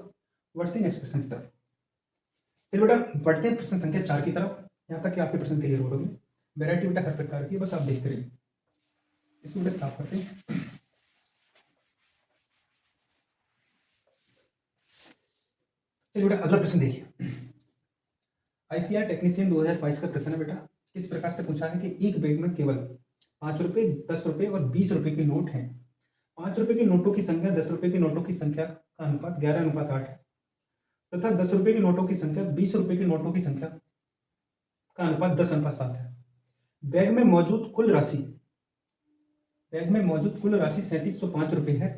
बढ़ते हैं नेक्स्ट प्रश्न की तरफ। चलिए बेटा बढ़ते हैं प्रश्न संख्या 4 की तरफ। यहाँ तक कि आपके प्रश्न क्लियर हो रहे हैं। वैरायटी बेटा हर प्रकार की है, बस आप देखते रहिए। इसको बेटा साफ करते हैं। चलिए बेटा अगला प्रश्न देखिए। ICAR टेक्नीशियन 2022 का प्रश्न है बेटा। इस प्रकार से पूछा है कि एक बैग में केवल 5 रुपये, 10 रुपये और 20 रुपये के नोट हैं। 5 रुपये के नोटों की संख्या 10 रुपये के नोटों की संख्या का अनुपात 11:8 है तथा 10 रुपये के नोटों की संख्या 20 रुपये के नोटों की संख्या का अनुपात 10:7 है। बैग में मौजूद कुल राशि 3705 रुपये है।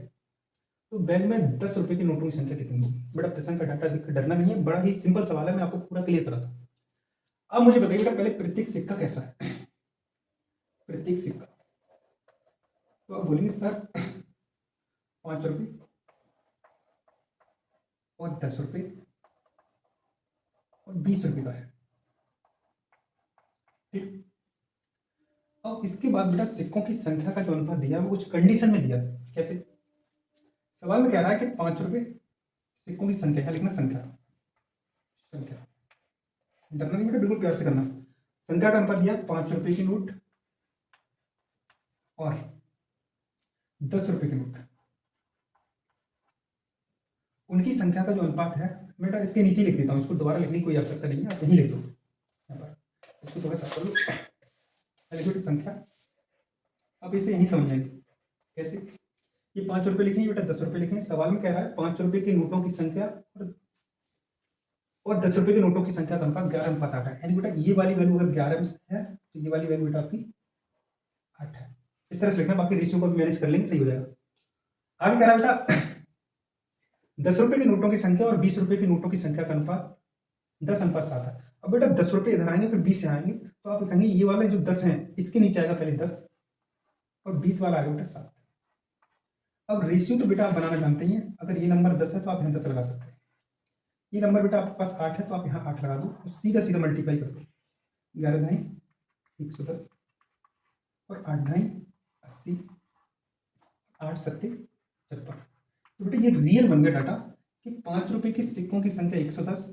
तो बैग में 10 रुपये के नोटों की संख्या कितनी होगी? बड़ा प्रश्न का डाटा देखकर डरना नहीं है, बड़ा ही सिंपल सवाल है, मैं आपको पूरा क्लियर करा था। अब मुझे बताइए बेटा पहले प्रत्येक सिक्का कैसा है? प्रत्येक सिक्का, तो आप बोलेंगे सर 5 रुपये और 10 रुपये और 20 रुपये का है, ठीक। अब इसके बाद बेटा सिक्कों की संख्या का जो अनुपात दिया है वो कुछ कंडीशन में दिया है। कैसे? सवाल में कह रहा है कि 5 रुपये सिक्कों की संख्या है, लिखना संख्या, डरना नहीं बेटा, बिल्कुल प्यार से करना। संख्या का अनुपात दिया 5 रुपये की नोट और 10 रुपये के नोट, उनकी संख्या का जो अनुपात है बेटा इसके नीचे लिख देता हूँ, इसको दोबारा लिखने की कोई आवश्यकता नहीं है, आप यहीं लिख दो। यहाँ पर इसको थोड़ा सा कर लो, बेटा संख्या। आप इसे यहीं समझ जाएंगे। कैसे? ये 5 रुपये लिखेंगे बेटा, 10 रुपये लिखेंगे। सवाल में कह रहा है 5 रुपये के नोटों की संख्या और 10 रुपये के नोटों की संख्या का अनुपात 11:8 है। यानी बेटा ये वाली वैल्यू अगर 11 है तो ये वाली वैल्यू बेटा आपकी 8 है। इस तरह से लिखना, बाकी रेशियो को भी मैनेज कर लेंगे, सही हो जाएगा। आगे कह रहा है बेटा 10 रुपये के नोटों की संख्या और 20 रुपये के नोटों की संख्या का अनुपात 10:7 है। अब बेटा 10 रुपये इधर आएंगे फिर 20 से आएंगे, तो आप कहेंगे ये वाले जो 10 हैं इसके नीचे आएगा पहले 10 और 20 वाला आएगा बेटा 7। अब रेशियो तो बेटा आप बनाना जानते ही हैं, अगर ये नंबर 10 है तो आप यहाँ 10 लगा सकते हैं। ये नंबर बेटा आपके पास 8 है तो आप यहाँ 8 लगा दो, तो सीधा सीधा मल्टीप्लाई कर दो। 11 ढाई 110 और 8 ढाई 80, 8 सत्ते 56। तो बेटा ये रियल बन गया डाटा कि 5 रुपए के सिक्कों की संख्या 110,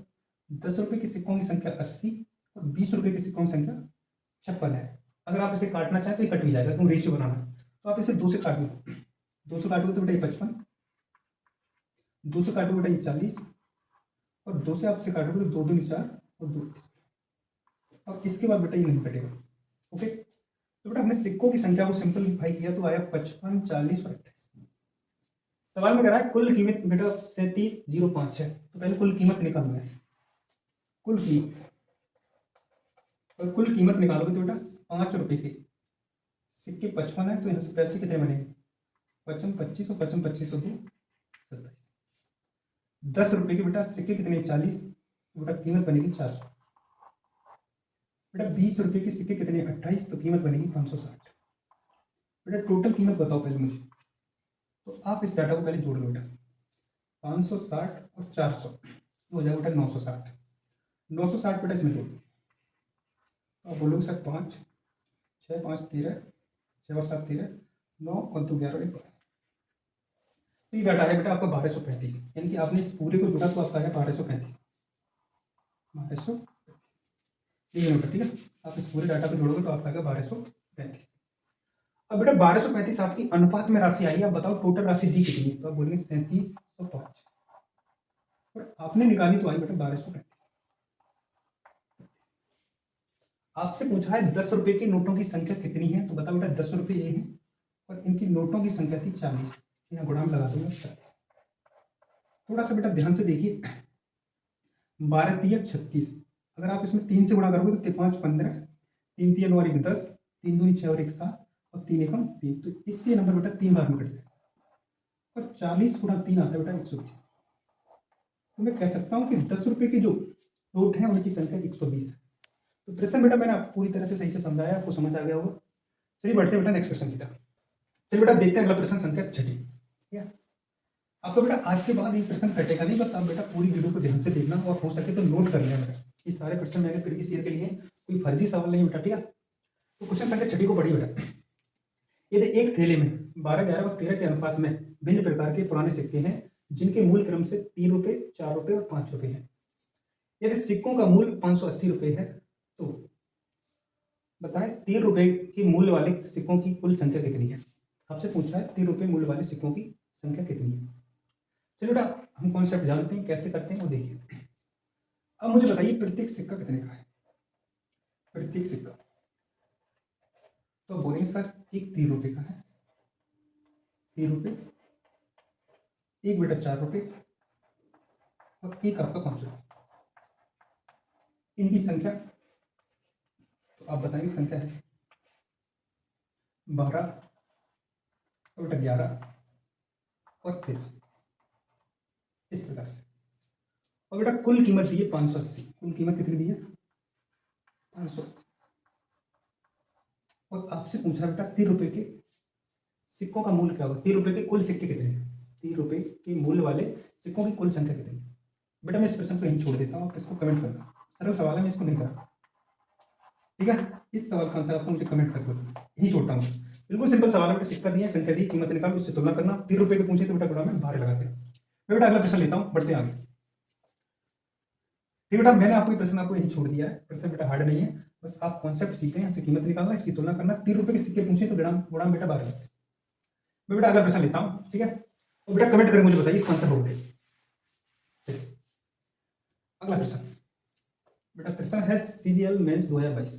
10 रुपए के सिक्कों की संख्या 80 और 20 रुपए के सिक्कों की संख्या 56 है। अगर आप इसे काटना चाहें तो ये कट भी जाएगा, क्योंकि रेशियो बनाना है। तो आप इसे 2 से काट लो, 2 से काटोगे तो बेटा ये 55, 2 से काटोगे बेटा ये 40 और 2 से आपसे काटोगे तो 2 दूनी 4 और 2। अब इसके बाद बेटा ये नहीं कटेगा। ओके, तो बेटा हमने सिक्कों की संख्या को सिंपलीफाई किया तो आया 55, 40 और 28। सवाल में कह रहा है कुल कीमत बेटा 3705 है, तो पहले कुल कीमत निकालना है। कुल कीमत, और कुल कीमत निकालोगे तो बेटा 5 रुपए के सिक्के 55 है, तो यहाँ से पैसे कितने बनेंगे 55 25 और 55 25 और 2 27। 10 रुपए के बेटा सिक्के कितने 40, तो बेटा कीमत बनेगी 400। बेटा 20 रुपए के सिक्के कितने 28, तो कीमत बनेगी 560। बेटा टोटल कीमत बताओ पहले मुझे, तो आप इस डाटा को पहले जोड़ लो बेटा। 560 और 400 तो हो जाएगा बेटा 960। 960 बेटा इसमें जोड़ दो, तो आप बोलोगे सर 5 6 5 13, 6 और 7 13, 9 और 2 11 और 1 12। तो ये डाटा है बेटा आपका 1235, यानी कि आपने इस पूरे को जोड़ा तो आपका है 1235। 1235 ठीक है, आप इस पूरे डाटा को जोड़ोगे तो आपका आएगा 1235। अब बेटा 1235 आपकी अनुपात में राशि आई है, आप बताओ टोटल राशि दी कितनी है, तो आप बोलेंगे 3705 और आपने निकाली तो आई बेटा 1235। आपसे पूछा है 10 रुपए के नोटों की संख्या कितनी है, तो बताओ बेटा 10 रुपए ये है और इनकी नोटों की संख्या थी 40, यहाँ गुणा में लगा दूंगा 40। थोड़ा सा बेटा ध्यान से देखिए, 12 तिया 36, अगर आप इसमें 3 से गुणा करोगे तो 5 15, 3 3 और 1 10, 3 दूनी 6 और 1 7 और 3 एकम 3, तो इससे नंबर बेटा 3 बार में कट जाएगा और 40 गुणा 3 आता है बेटा 120। तो मैं कह सकता हूँ कि 10 रुपए के जो नोट हैं उनकी संख्या 120 है। तो प्रश्न बेटा मैंने आपको पूरी तरह से सही से समझाया, आपको समझ आ गया होगा। चलिए बढ़ते बेटा नेक्स्ट क्वेश्चन की तरफ। चलिए बेटा देखते हैं अगला प्रश्न संख्या 6। ठीक है, आपका बेटा आज के बाद ये प्रश्न कटेगा नहीं, बस आप बेटा पूरी वीडियो को ध्यान से देखना और हो सके तो नोट कर लेना बेटा। ये सारे प्रश्न मैंने प्रीवियस ईयर के लिए, कोई फर्जी सवाल नहीं बेटा। ठीक है, तो क्वेश्चन संख्या 6 को पढ़िए बेटा। यदि एक थैले में 12 11 और 13 के अनुपात में भिन्न प्रकार के पुराने सिक्के हैं जिनके मूल क्रम से 3 रुपए 4 रुपए और 5 रुपए हैं, यदि सिक्कों का मूल्य 580 रुपए है तो बताएं 3 रुपए के मूल्य वाले सिक्कों की कुल संख्या कितनी है। आपसे पूछा है 3 रुपए मूल्य वाले सिक्कों की संख्या कितनी है। चलिए बेटा हम कॉन्सेप्ट जानते हैं, कैसे करते हैं वो देखिए। अब मुझे बताइए प्रत्येक सिक्का कितने का है। प्रत्येक सिक्का, तो बोलेंगे सर एक 3 रुपए का है, 3 रुपए, एक बेटा 4 रुपए और एक आपका 5 रुपए। इनकी संख्या तो आप बताएंगे संख्या है 12 और बेटा 11 और 13, इस प्रकार से। और बेटा कुल कीमत दी है 580, कुल कीमत कितनी दी है 580। और आपसे पूछा बेटा 3 रुपए के सिक्कों का मूल्य क्या होगा, 3 रुपए के कुल सिक्के कितने हैं, 3 रुपए के मूल्य वाले सिक्कों की कुल संख्या कितनी है। बेटा मैं इस प्रश्न को यहीं छोड़ देता हूँ, आप इसको कमेंट करना, सरल सवाल है, मैं इसको नहीं कर रहा। ठीक है, इस सवाल का आंसर आपको मुझे कमेंट करके यही छोड़ता हूँ। बिल्कुल सिंपल सवाल है बेटा, सिक्का दिया संख्या दी कीमत निकालो उससे तुलना करना। 3 रुपए के पूछे तो बेटा गुणा में 12 लगाते हैं। मैं बेटा अगला प्रश्न लेता हूँ, बढ़ते आगे। ठीक बेटा मैंने आपको प्रश्न आपको यही छोड़ दिया है, प्रश्न बेटा हार्ड नहीं है, बस आप कॉन्सेप्ट सीख रहे हैं, कीमत निकालना इसकी तुलना करना। 3 रुपए के सिक्के पूछे तो गुणा में बेटा 12 लगाते हैं। मैं बेटा अगला प्रश्न लेता हूँ। ठीक है, तो बेटा कमेंट करके मुझे बताइए इसका आंसर होगा। अगला प्रश्न बेटा, प्रश्न है CGL मेंस 2022।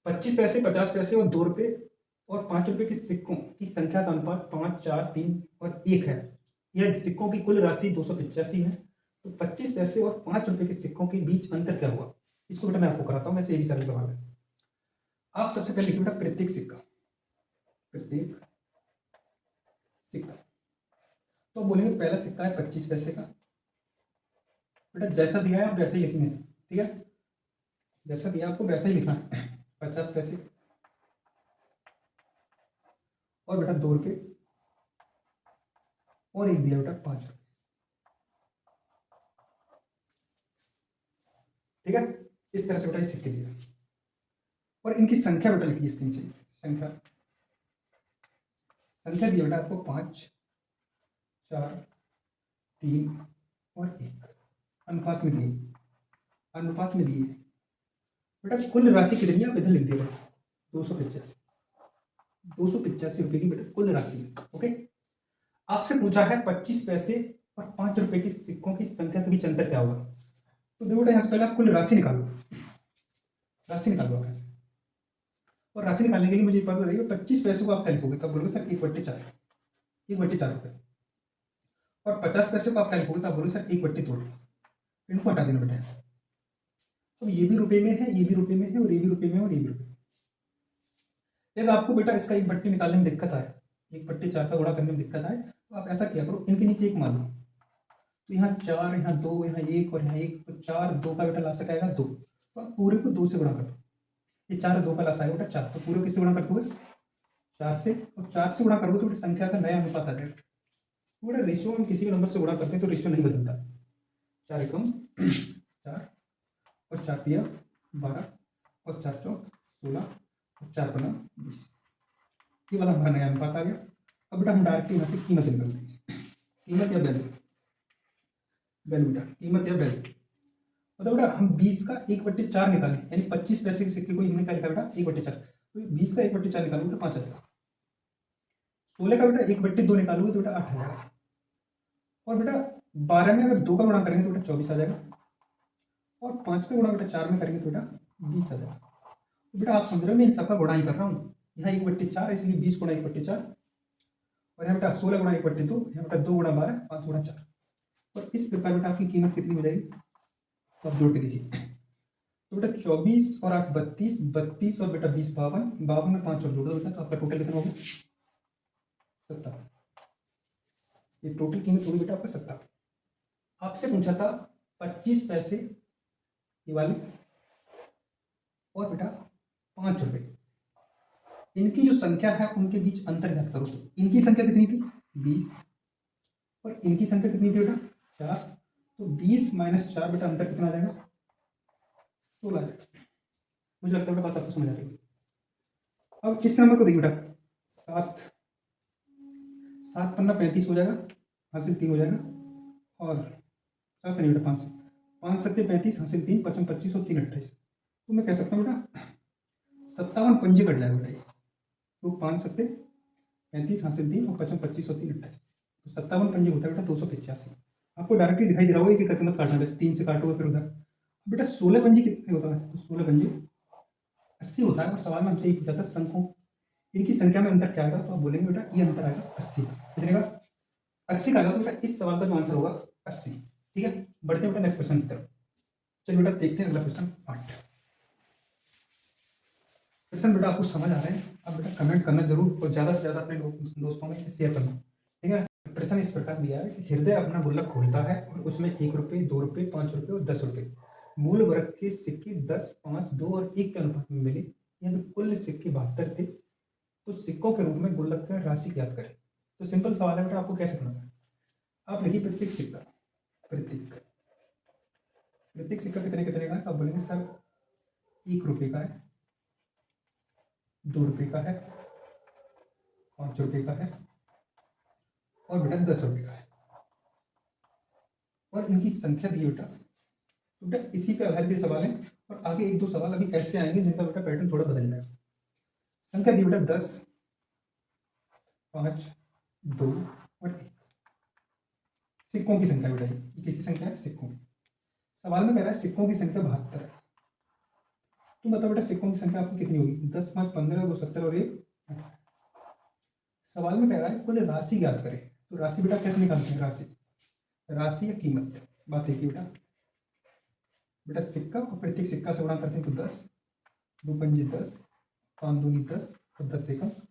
25 पैसे 50 पैसे और 2 रुपए और 5 रुपए के सिक्कों की संख्या का अनुपात 5 4 3 और 1 है। यह सिक्कों की कुल राशि 285 है, तो 25 पैसे और 5 रुपए के सिक्कों के बीच अंतर क्या हुआ। इसको बेटा मैं आपको कराता हूँ, वैसे यही सरल सवाल है। आप सबसे पहले लिखिए बेटा प्रत्येक सिक्का, प्रत्येक सिक्का। तो बोलेंगे पहला सिक्का है 25 पैसे का, बेटा जैसा दिया है आप वैसे ही लिखेंगे। ठीक है, जैसा दिया आपको वैसा ही लिखना है। 50 पैसे और बेटा 2 रुपये और एक दिया बेटा 5 रुपये। ठीक है, इस तरह से बेटा ये सिक्के दिया और इनकी संख्या बेटा लिखिए इसके नीचे। संख्या संख्या दिया बेटा आपको 5, 4, 3 और 1 अनुपात में दिए। अनुपात में दिए बेटा कुल राशि कितनी है आप इधर लिख दिए 285। 285 रुपये की बेटा कुल राशि है। ओके, आपसे पूछा है 25 पैसे और 5 रुपए की सिक्कों की संख्या के बीच अंतर क्या होगा। तो देखो बेटा यहाँ से पहले आप कुल राशि निकालो। राशि निकालो आप ऐसे, और राशि निकालने के लिए मुझे एक बात बताइए, 25 पैसे को आप क्या लिखोगे, तब बोलोगे सर 1/4, 1/4 रुपये। और 50 पैसे को आप क्या लिखोगे, तब बोलोगे सर 1/2 रुपये। इनको हटा देना बेटा ऐसे। अब ये भी रुपये में है, ये भी रुपये में है, और ये भी रुपये में है, और ये भी रुपये में। यदि आपको बेटा इसका 1/2 निकालने में दिक्कत आए, 1/4 का गुणा करने में दिक्कत आए, तो आप ऐसा किया करो, इनके नीचे 1 मान लो। तो यहाँ 4, यहाँ 2, यहाँ 1 और यहाँ 1, तो 4, 2 का बेटा लासा आएगा 2। तो आप पूरे को 2 से गुणा कर दो। ये 4 2 का लासा आएगा बेटा 4, तो पूरे किससे गुणा कर दोगे, 4 से। और 4 से गुणा करोगे तो बेटा संख्या का नया अनुपात आ जाएगा। तो बेटा रेशियो हम किसी भी नंबर से गुणा करते हैं तो रेशियो नहीं बदलता। 4 एकम 4 और 4 तिया 12 और 4 चौक 16 और 4 पन्ना 20। ये वाला हमारा नया अनुपात आ गया। अब बेटा हम डायरेक्ट यहाँ से कीमत निकालते हैं। कीमत या वैल्यू, वैल्यू बेटा कीमत या वैल्यू। मतलब बेटा हम 20 का 1/4 निकालें, यानी 25 पैसे के सिक्के को हमने क्या लिखा बेटा 1/4। तो 20 का 1/4 निकालोगे तो 5 आ जाएगा। 16 का बेटा 1/2 निकालोगे तो बेटा 8 आ जाएगा। और बेटा 12 में अगर 2 का गुणा करेंगे तो बेटा 24 आ जाएगा। और 5 का गुणा बेटा 4 में करेंगे तो बेटा 20 आ जाएगा। तो बेटा आप समझ रहे हो मैं इन सबका गुणा ही कर रहा हूँ। यहाँ 1/4 इसलिए 20 गुणा 1/4, और यहाँ बेटा 16 गुणा 1/2, यहाँ बेटा 2 गुणा 12, 5 गुणा 4। और इस प्रकार बेटा आपकी कीमत कितनी हो जाएगी, तो आप जोड़ के देखिए। तो बेटा 24 और 8 32, 32 और बेटा 20 52, 52 में 5 और जोड़ दो बेटा, तो आपका टोटल कितना होगा 57। ये टोटल कीमत होगी बेटा आपका 57। आपसे पूछा था 25 पैसे ये वाली और बेटा 5 रुपये, इनकी जो संख्या है उनके बीच अंतर ज्ञात करो। तो इनकी संख्या कितनी थी 20 और इनकी संख्या कितनी थी बेटा 4। तो 20 - 4 बेटा अंतर कितना आ जाएगा 16 आ जाएगा। मुझे लगता है बात आपको समझ आ रही है। अब इस नंबर को देखिए बेटा 7 7 पन्ना 35 हो जाएगा, हासिल 3 हो जाएगा। और 4 से नहीं बेटा 5 से, 5 सत्ते 35, हासिल 3, 55 25 और 3 28। तो मैं कह सकता हूँ बेटा 57 पंजे कट जाएगा बेटा ये। तो 5 सत्ते 35, हासिल 3 और 55 25 और 3 28। तो 57 पंजे होता है बेटा 285। आपको डायरेक्टली दिखाई दे रहा होगा कि करके मत काटना, जैसे 3 से काटोगे फिर उधर। बेटा 16 पंजे कितने होता है, तो 16 पंजे 80 होता है। और सवाल में हमसे ये पूछा था संख्यों इनकी संख्या में अंतर क्या आएगा, तो आप बोलेंगे बेटा ये अंतर आएगा 80 का। कितने का 80 का आएगा। तो बेटा इस सवाल का जो आंसर होगा 80। ठीक है, बढ़ते हैं बेटा नेक्स्ट क्वेश्चन की तरफ। चलिए बेटा देखते हैं अगला क्वेश्चन 8। क्वेश्चन बेटा आपको समझ आ रहे हैं, अब बेटा कमेंट करना जरूर और ज़्यादा से ज़्यादा अपने दोस्तों में इसे शेयर करना। ठीक है, प्रश्न इस प्रकार दिया है कि हृदय अपना गुल्लक खोलता है और उसमें 1 रुपये 2 रुपये 5 रुपये और 10 रुपये मूल वर्ग के सिक्के 10 5 2 और 1 के अनुपात में मिले। यदि कुल सिक्के 72 थे तो सिक्कों के रूप में गुल्लक का राशि ज्ञात करें। तो सिंपल सवाल है बेटा, आपको कैसे करना है, आप लिखिए प्रत्येक सिक्का, प्रत्येक सिक्का कितने कितने का है। आप बोलेंगे सर 1 रुपये का है, 2 रुपये का है, 5 रुपये का है और बेटा 10 रुपये का है। और इनकी संख्या दी बेटा, तो बेटा इसी पे आधारित ये सवाल है। और आगे 1 2 सवाल अभी ऐसे आएंगे जिनका बेटा पैटर्न थोड़ा बदल जाएगा। संख्या दी बेटा 10 5 2 और 1। सिक्कों की संख्या बेटा ये किसकी संख्या है, सिक्कों की। सवाल में कह रहा है सिक्कों की संख्या 72 है। तो बताओ बेटा सिक्कों की संख्या आपकी कितनी होगी, 10 5 15 2 70 और 1 18। सवाल में कह रहा है कुल राशि ज्ञात करें। तो राशि बेटा कैसे निकालते हैं, राशि या कीमत, बात एक ही बेटा। बेटा सिक्का और प्रत्येक सिक्का से गुणा करते हैं तो 10 2 पंजे 10 5 दूनी 10 और 10 एकम। तो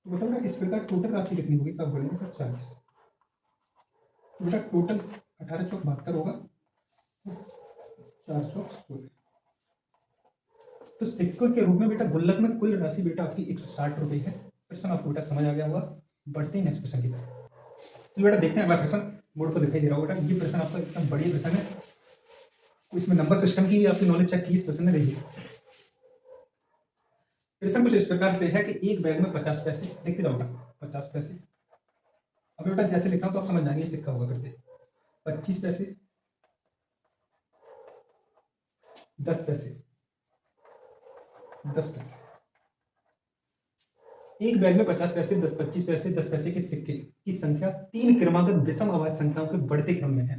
बताओ बेटा इस प्रकार टोटल राशि कितनी होगी, तब बोलेंगे सर 40। तो बेटा टोटल 18 चौक 72 होगा, 4 चौक 16। तो सिक्के के रूप में बेटा गुल्लक में कुल राशि बेटा आपकी 160 रुपये है। प्रश्न आपको बेटा समझ आ गया होगा। बढ़ते हैं नेक्स्ट प्रश्न की तरफ। तो बेटा देखते हैं अगला प्रश्न। बोर्ड पर दिखाई दे रहा होगा बेटा, ये प्रश्न आपका एकदम बढ़िया प्रश्न है। इसमें नंबर सिस्टम की भी आपकी नॉलेज चेक की इस प्रश्न में रही है। प्रश्न कुछ इस प्रकार से है कि एक बैग में 50 पैसे, देखते रहो बेटा 50 पैसे। अब बेटा जैसे लिख रहा हूं तो आप समझ जाएंगे सिक्का होगा करते। 25 पैसे, 10 पैसे, 10 पैसे। एक बैग में 50 पैसे, 10, 25 पैसे, 10 पैसे के सिक्के की संख्या 3 क्रमागत विषम अभाज्य संख्याओं के बढ़ते क्रम में है।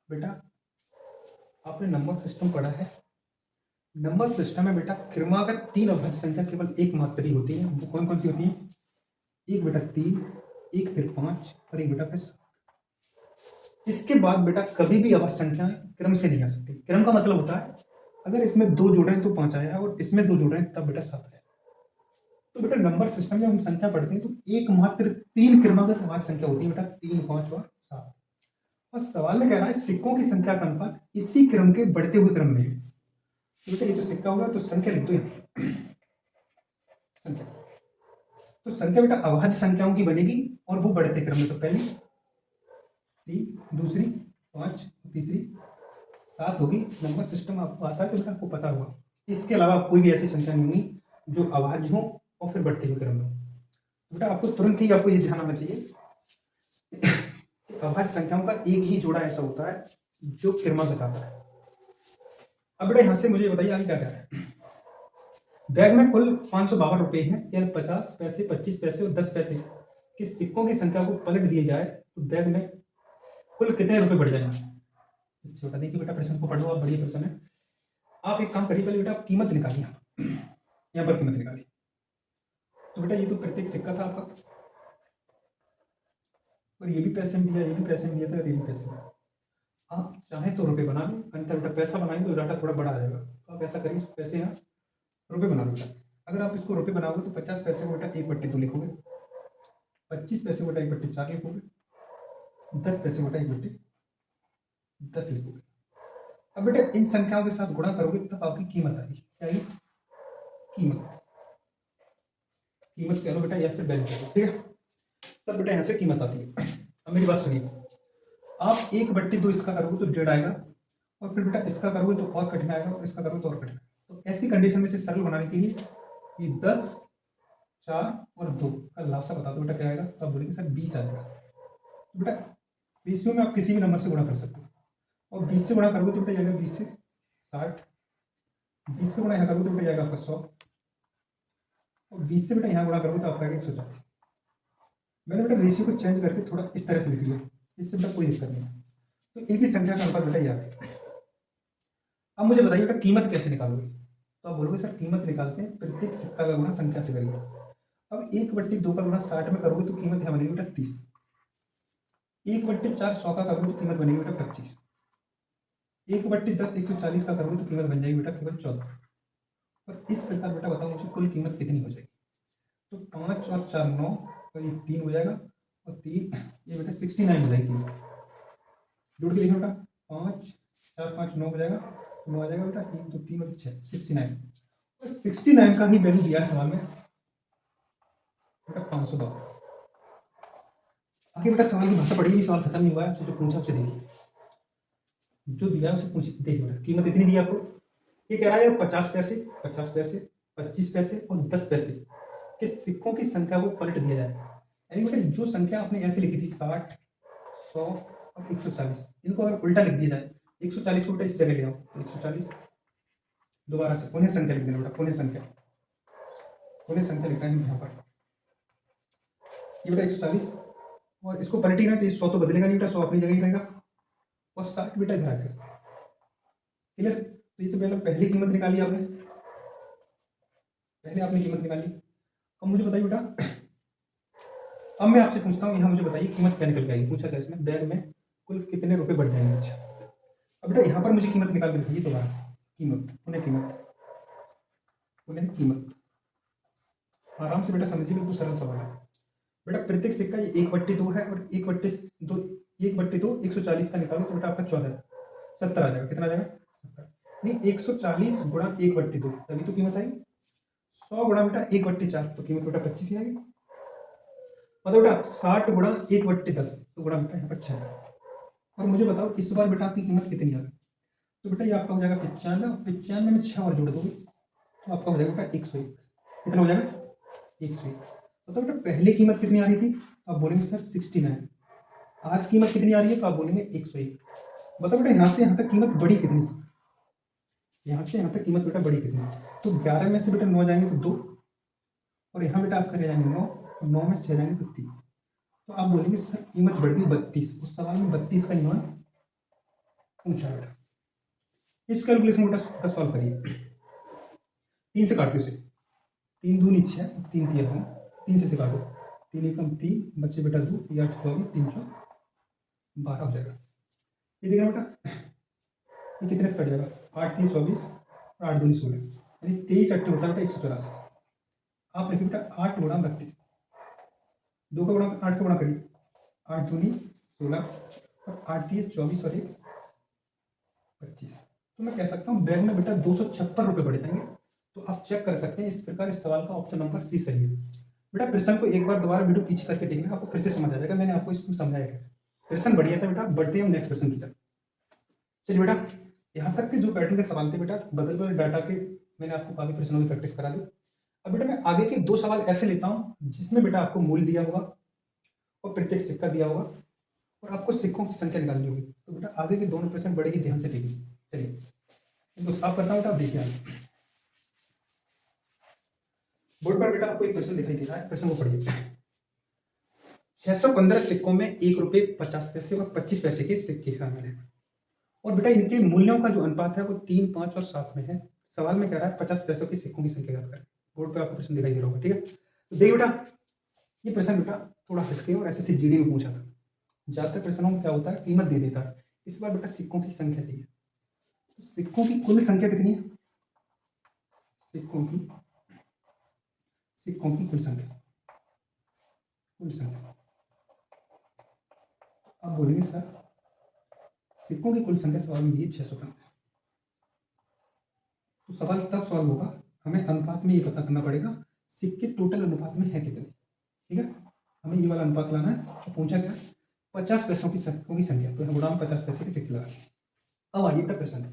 बेटा आपने नंबर सिस्टम पढ़ा है। नंबर सिस्टम में बेटा क्रमागत 3 अभाज्य संख्या केवल एक मात्र ही होती है। वो कौन कौन सी होती है? एक बेटा 3, एक फिर 5 और एक बेटा फिर 7। इसके बाद बेटा कभी भी अभाज्य संख्या क्रम से नहीं आ सकती। क्रम का मतलब होता है अगर इसमें 2 जोड़े हैं तो 5 आया और इसमें 2 जोड़े हैं तब बेटा 7 आया। तो बेटा नंबर सिस्टम में हम संख्या पढ़ते हैं तो एकमात्र 3 क्रमागत अभाज्य संख्या होती है बेटा, 3, 5 और 7। और सवाल में कह रहा है सिक्कों की संख्या का अनुपात इसी क्रम के बढ़ते हुए क्रम में है। तो बेटा ये जो सिक्का होगा तो संख्या लिख दो यहाँ संख्या। तो संख्या बेटा अभाज्य संख्याओं की बनेगी और वो बढ़ते क्रम में। तो पहली 3, दूसरी 5, तीसरी 7 होगी। नंबर सिस्टम आपको आता है तो बेटा आपको पता होगा। इसके अलावा कोई भी ऐसी संख्या नहीं होगी जो अभाज्य हो और फिर बढ़ते हुए क्रम में। तो बेटा आपको तुरंत ही आपको ये ध्यान आना चाहिए कि अभाज्य संख्याओं का एक ही जोड़ा ऐसा होता है जो क्रमागत आता है। अब बेटा यहां से मुझे बताइए आगे क्या क्या है। बैग में कुल 552 रुपये हैं। यदि 50 पैसे, 25 पैसे और 10 पैसे के सिक्कों की संख्या को पलट दिए जाए तो बैग में कुल कितने रुपए बढ़ जाएंगे? अच्छा बेटा देखिए बेटा प्रश्न को पढ़ो आप, बढ़िया प्रश्न है। आप एक काम करिए, पहले बेटा कीमत निकालिए। यहाँ पर कीमत निकालिए। तो बेटा ये तो प्रत्येक सिक्का था आपका और ये भी पैसे में दिया, ये भी पैसे में दिया था और ये भी पैसे में। आप चाहें तो रुपए बना लो, अन्यथा बेटा पैसा बनाएंगे तो डाटा थोड़ा बड़ा आ जाएगा। तो आप ऐसा करिए पैसे यहाँ रुपए बना लो बेटा। अगर आप इसको रुपए बनाओगे तो 50 पैसे को बेटा 1/2 लिखोगे, 25 पैसे को बेटा 1/4 लिखोगे, 10 पैसे को बेटा 1/10 लिखोगे। अब बेटा इन संख्याओं के साथ गुणा करोगे तब आपकी कीमत आएगी। क्या आएगी? कीमत। कीमत कह लो बेटा या फिर वैल्यू कह लो, ठीक है। तब बेटा यहाँ से कीमत आती है। अब मेरी बात सुनिए, आप 1/2 इसका करोगे तो 1.5 आएगा और फिर बेटा इसका करोगे तो और कठिन आएगा और इसका करोगे तो और कठिन। तो ऐसी कंडीशन में से सरल बनाने के लिए ये 10, 4 और 2 का लासा बता दो बेटा क्या आएगा। तो आप बोलेंगे सर 20 आ जाएगा। तो बेटा रेशियो में आप किसी भी नंबर से गुणा कर सकते हो और 20 से गुणा करोगे तो बेटा जाएगा 20 से 60, 20 से गुणा यहाँ करोगे तो बेटा जाएगा आपका 100 और 20 से बेटा यहाँ गुणा करोगे तो आपका आएगा 140। मैंने बेटा रेशियो को चेंज करके थोड़ा इस तरह से लिख लिया, इससे बेटा कोई दिक्कत नहीं है। तो एक ही संख्या का अनुपात बेटा याद है। अब मुझे बताइए बेटा कीमत कैसे निकालोगे? तो आप बोलोगे सर कीमत निकालते हैं प्रत्येक सिक्का का गुणा संख्या से करिए। अब 1/2 का गुणा 60 में करोगे तो कीमत यहाँ बनेगी बेटा 30। 1/4 100 का करोगे तो कीमत बनेगी बेटा 25। 1/10 140 का करोगे तो कीमत बन जाएगी बेटा केवल 14। और इस प्रकार बेटा बताओ मुझे कुल कीमत कितनी हो जाएगी? तो 5 और 4 9 और ये 3 हो जाएगा और 3 ये बेटा 69 हो जाएगी कीमत। जोड़ के देखो बेटा 5 4 5 9 हो जाएगा, 9 आ जाएगा बेटा 1 2 3 और 6 69। और 69 का ही वैल्यू दिया है सवाल में बेटा 512। आगे बेटा सवाल की भाषा पढ़िए, सवाल खत्म नहीं हुआ है। आपसे जो पूछा उससे देखिए, जो दिया है उसे पूछिए। देखिए बेटा कीमत इतनी दी आपको। ये कह रहा है 50 पैसे, 50 पैसे, 25 पैसे और 10 पैसे के सिक्कों की संख्या को पलट दिया जाए। यानी बेटा जो संख्या आपने ऐसे लिखी थी 60, 100 और 140, इनको अगर उल्टा लिख दिया जाए 140 को बेटा इस जगह ले आओ तो 140, दोबारा से पुनः संख्या लिख देना बेटा, पुनः संख्या लिखना है यहाँ पर। ये बेटा 140 और इसको पलटेगा तो 100 तो बदलेगा नहीं बेटा, 100 अपनी जगह ही रहेगा और 60 बेटा इधर आ जाएगा। क्लियर? तो ये तो पहले कीमत निकाली आपने, कीमत निकाली। अब मुझे बताइए बेटा, अब मैं आपसे पूछता हूँ, यहाँ मुझे बताइए कीमत क्या निकल के आएगी। पूछा क्या इसमें, बैग में कुल कितने रुपए बढ़ जाएंगे। अच्छा अब बेटा यहाँ पर मुझे कीमत निकाल के दिखाइए दोबारा से। पुनः कीमत आराम से बेटा समझिए, बिल्कुल सरल सवाल है बेटा। प्रत्येक सिक्का ये 1/2 है और 1/2 140 का निकालो तो बेटा आपका 14 70 आ जाएगा। कितना आ जाएगा? 70। नहीं, 140 गुणा 1/2 तभी तो कीमत आएगी। 100 गुणा बेटा 1/4 तो कीमत बेटा 25 ही आएगी। मतलब बेटा 60 गुणा 1/10 तो गुणा बेटा यहाँ पर 6। और मुझे बताओ इस बार बेटा आपकी कीमत कितनी आ गई। तो बेटा ये आपका हो जाएगा 95, और 95 में 6 और जोड़ दोगे तो आपका हो जाएगा बेटा 101। कितना हो जाएगा? 101। तो बेटा पहले कीमत कितनी आ रही थी तो आप बोलेंगे सर 69। आज कीमत कितनी आ रही है तो आप बोलेंगे 101। बताओ बेटा यहाँ से यहाँ तक कीमत बढ़ी कितनी? यहाँ से यहाँ तक कीमत बेटा बढ़ी कितनी? तो 11 में से बेटा 9 जाएंगे तो 2, और यहाँ बेटा आपका रह जाएंगे 9, और 9 में से 6 जाएंगे तो 3। तो आप बोलेंगे सर कीमत बढ़ गई 32। उस सवाल में 32 का मान पूछा बेटा। इस कैलकुलेशन बेटा सॉल्व करिए। 3 से काट लो इसे। 3 दूनी 6, 3 तिया 9, 3 से काटो। 3 एकम 3, बच्चे बेटा 2, 3 8 24, 3 4 12 हो जाएगा। ये देखना बेटा ये कितने से कट जाएगा? 8 3 24 और 8 दूनी 16, यानी 23 8 होता है बेटा 184। आप लिखिए बेटा 8 गुणा 32, 2 का गुणा 8 का गुणा करिए। 8 दूनी 16 और 8 दिए 24 और 1 25। तो मैं कह सकता हूँ बैग में बेटा 256 रुपये पड़ जाएंगे। तो आप चेक कर सकते हैं इस प्रकार इस सवाल का ऑप्शन नंबर सी सही है। बेटा प्रश्न को एक बार दोबारा वीडियो पीछे करके देखना, आपको फिर से समझ आ जाएगा मैंने आपको इसको समझाया क्या। प्रश्न बढ़िया था बेटा। बढ़ते हैं हम नेक्स्ट प्रश्न की तरफ। चलिए बेटा यहाँ तक के जो पैटर्न के सवाल थे बेटा बदल बदल डाटा के मैंने आपको काफी प्रश्नों की प्रैक्टिस करा दी। अब बेटा मैं आगे के 2 सवाल ऐसे लेता हूँ जिसमें बेटा आपको मूल्य दिया होगा और प्रत्येक सिक्का दिया होगा और आपको सिक्कों की संख्या निकालनी होगी। तो बेटा आगे के दोनों प्रश्न बड़े ही ध्यान से देखिए। चलिए इनको साफ करता हूँ बेटा, देखिए आगे बोर्ड पर बेटा आपको एक प्रश्न दिखाई दे रहा है। प्रश्न को पढ़िए। 615 सिक्कों में 1 रुपये 50 पैसे और 25 पैसे के सिक्के शामिल हैं और बेटा इनके मूल्यों का जो अनुपात है वो 3, 5 और 7 में है। सवाल में कह रहा है 50 पैसों के सिक्कों की संख्या याद करें। बोर्ड पे आपको प्रश्न दिखाई दे रहा होगा, ठीक है। तो देखिए बेटा ये प्रश्न बेटा थोड़ा हटके और ऐसे जीडी में पूछा था। ज्यादातर प्रश्नों में क्या होता है कीमत दे देता है। इस बार बेटा सिक्कों की संख्या दी है। तो सिक्कों की कुल संख्या कितनी है? सिक्कों की कुल संख्या आप बोलेंगे सर सिक्कों की कुल संख्या सवाल में दी है 615। तो सवाल तब सॉल्व होगा हमें अनुपात में ये पता करना पड़ेगा सिक्के टोटल अनुपात में है कितने, ठीक है। हमें ये वाला अनुपात लाना है। तो पूछा क्या? 50 पैसों की सिक्कों की संख्या। तो गुणा में 50 पैसे के सिक्के लगा। अब आइए बेटा प्रश्न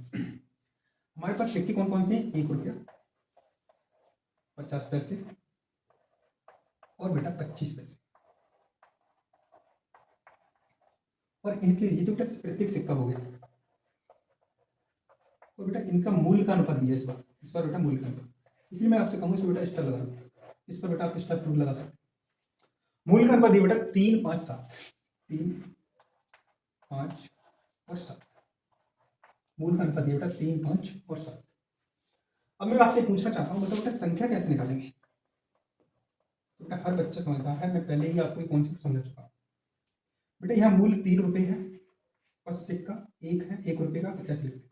हमारे पास सिक्के कौन कौन से हैं? 1 रुपया, 50 पैसे और बेटा 25 पैसे। और इनके ये तो बेटा प्रत्येक सिक्का हो गया और बेटा इनका मूल्य का अनुपात दिया इस बार बेटा मूल्य का अनुपात। इसलिए मैं आपसे कहूँगा इस पर बेटा स्टार लगा दो। इस पर बेटा आप स्टार प्रूफ लगा सकते। मूल्य का अनुपात दिया बेटा 3, 5, 7। 3, 5 और 7। मूल का अनुपात दिया बेटा 3, 5 और 7। अब मैं आपसे पूछना चाहता हूँ बेटा संख्या कैसे निकालेंगे? तो बेटा हर बच्चा समझता है, मैं पहले ही आपको कॉन्सेप्ट समझा चुका हूँ। बेटा यहाँ मूल्य 3 रुपये है और सिक्का 1 है, 1 रुपये का। तो कैसे लिखते हैं?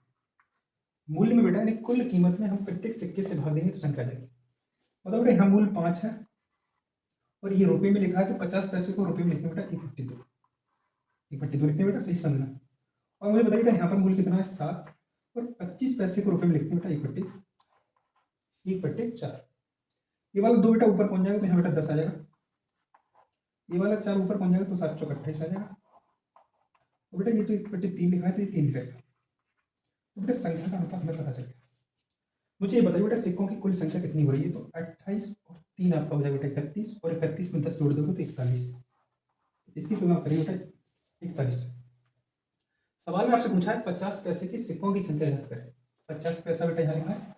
मूल्य में बेटा यानी कुल कीमत में हम प्रत्येक सिक्के से भाग देंगे तो संख्या आ जाएगी। मतलब बेटा यहाँ मूल्य 5 है और ये रुपये में लिखा है तो 50 पैसे को रुपये में लिखेंगे बेटा 1/2। 1/2 लिखते हैं बेटा, सही समझना। और मुझे बताइए बेटा यहाँ पर मूल्य कितना है? 7 और 25 पैसे को रुपये में लिखते हैं बेटा 1/4। ये वाला 2 बेटा ऊपर पहुंच जाएगा तो यहाँ बेटा 10 आ जाएगा। ये वाला 4 ऊपर पहुंच जाएगा तो 7 चौक 28 आ जाएगा। तो बेटा ये तो 1/3 लिखा है तो ये 3 रहेगा। तो बेटा संख्या का अनुपात हमें पता चल गया। मुझे ये बताइए बेटा सिक्कों की कुल संख्या कितनी हो रही है? तो 28 और 3 आपका हो जाएगा बेटा 31 और 31 में 10 जोड़ दोगे तो 41। इसकी तुलना करें बेटा 41। सवाल में आपसे पूछा है 50 पैसे के सिक्कों की संख्या याद करें। 50 पैसा बेटा यहाँ लिखा है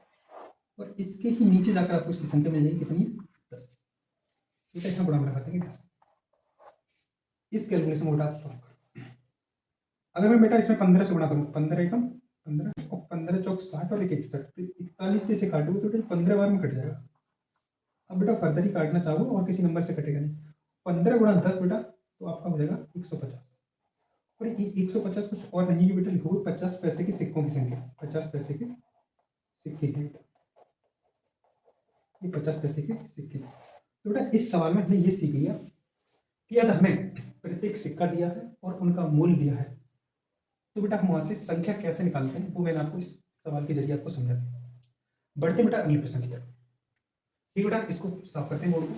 और इसके ही नीचे जाकर आपको इसकी संख्या मिल जाएगी कितनी है? 10। बेटा यहाँ बड़ा रखा था कि 10। इस कैलकुलेशन को बेटा आप सॉल्व करो। अगर मैं बेटा इसमें 15 से गुणा करूँ, 15 एकम 15 और 15 चौक 60 और 1 61, तो 41 से इसे काटोगे तो बेटा 15 बार में कट जाएगा। अब बेटा फर्दर ही काटना चाहो और किसी नंबर से कटेगा नहीं। 15 गुणा 10 बेटा तो आपका हो जाएगा 150। और ये 150 कुछ और नहीं है बेटा, लिखोगे 50 पैसे के सिक्कों की संख्या। 50 पैसे के सिक्के हैं बेटा, ये 50 पैसे के सिक्के। तो बेटा इस सवाल में हमने ये सीख लिया कि यदि हमें प्रत्येक सिक्का दिया है और उनका मूल्य दिया है तो बेटा हम वहां से संख्या कैसे निकालते हैं वो मैंने आपको इस सवाल के जरिए आपको समझाते हैं। बढ़ते बेटा अगले प्रश्न की तरफ। ठीक है बेटा, इसको साफ करते हैं बोर्ड को।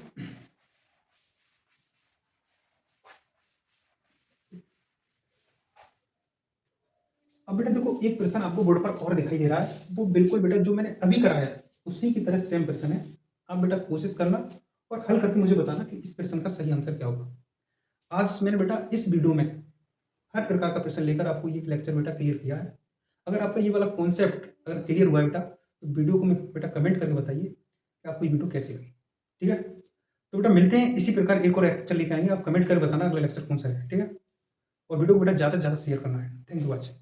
अब बेटा देखो, एक प्रश्न आपको बोर्ड पर और दिखाई दे रहा है, वो बिल्कुल बेटा जो मैंने अभी कराया है उसी की तरह सेम प्रश्न है। आप बेटा कोशिश करना और हल करके मुझे बताना कि इस प्रश्न का सही आंसर क्या होगा। आज मैंने बेटा इस वीडियो में हर प्रकार का प्रश्न लेकर आपको ये लेक्चर बेटा क्लियर किया है। अगर आपका ये वाला कॉन्सेप्ट अगर क्लियर हुआ है बेटा, तो वीडियो को बेटा कमेंट करके बताइए कि आपको ये वीडियो कैसी लगी। ठीक है, तो बेटा मिलते हैं इसी प्रकार एक और लेक्चर लेके आएंगे। आप कमेंट कर बताना अगला लेक्चर कौन सा है। ठीक है, और वीडियो को बेटा ज़्यादा से ज़्यादा शेयर करना है। Thank you watching.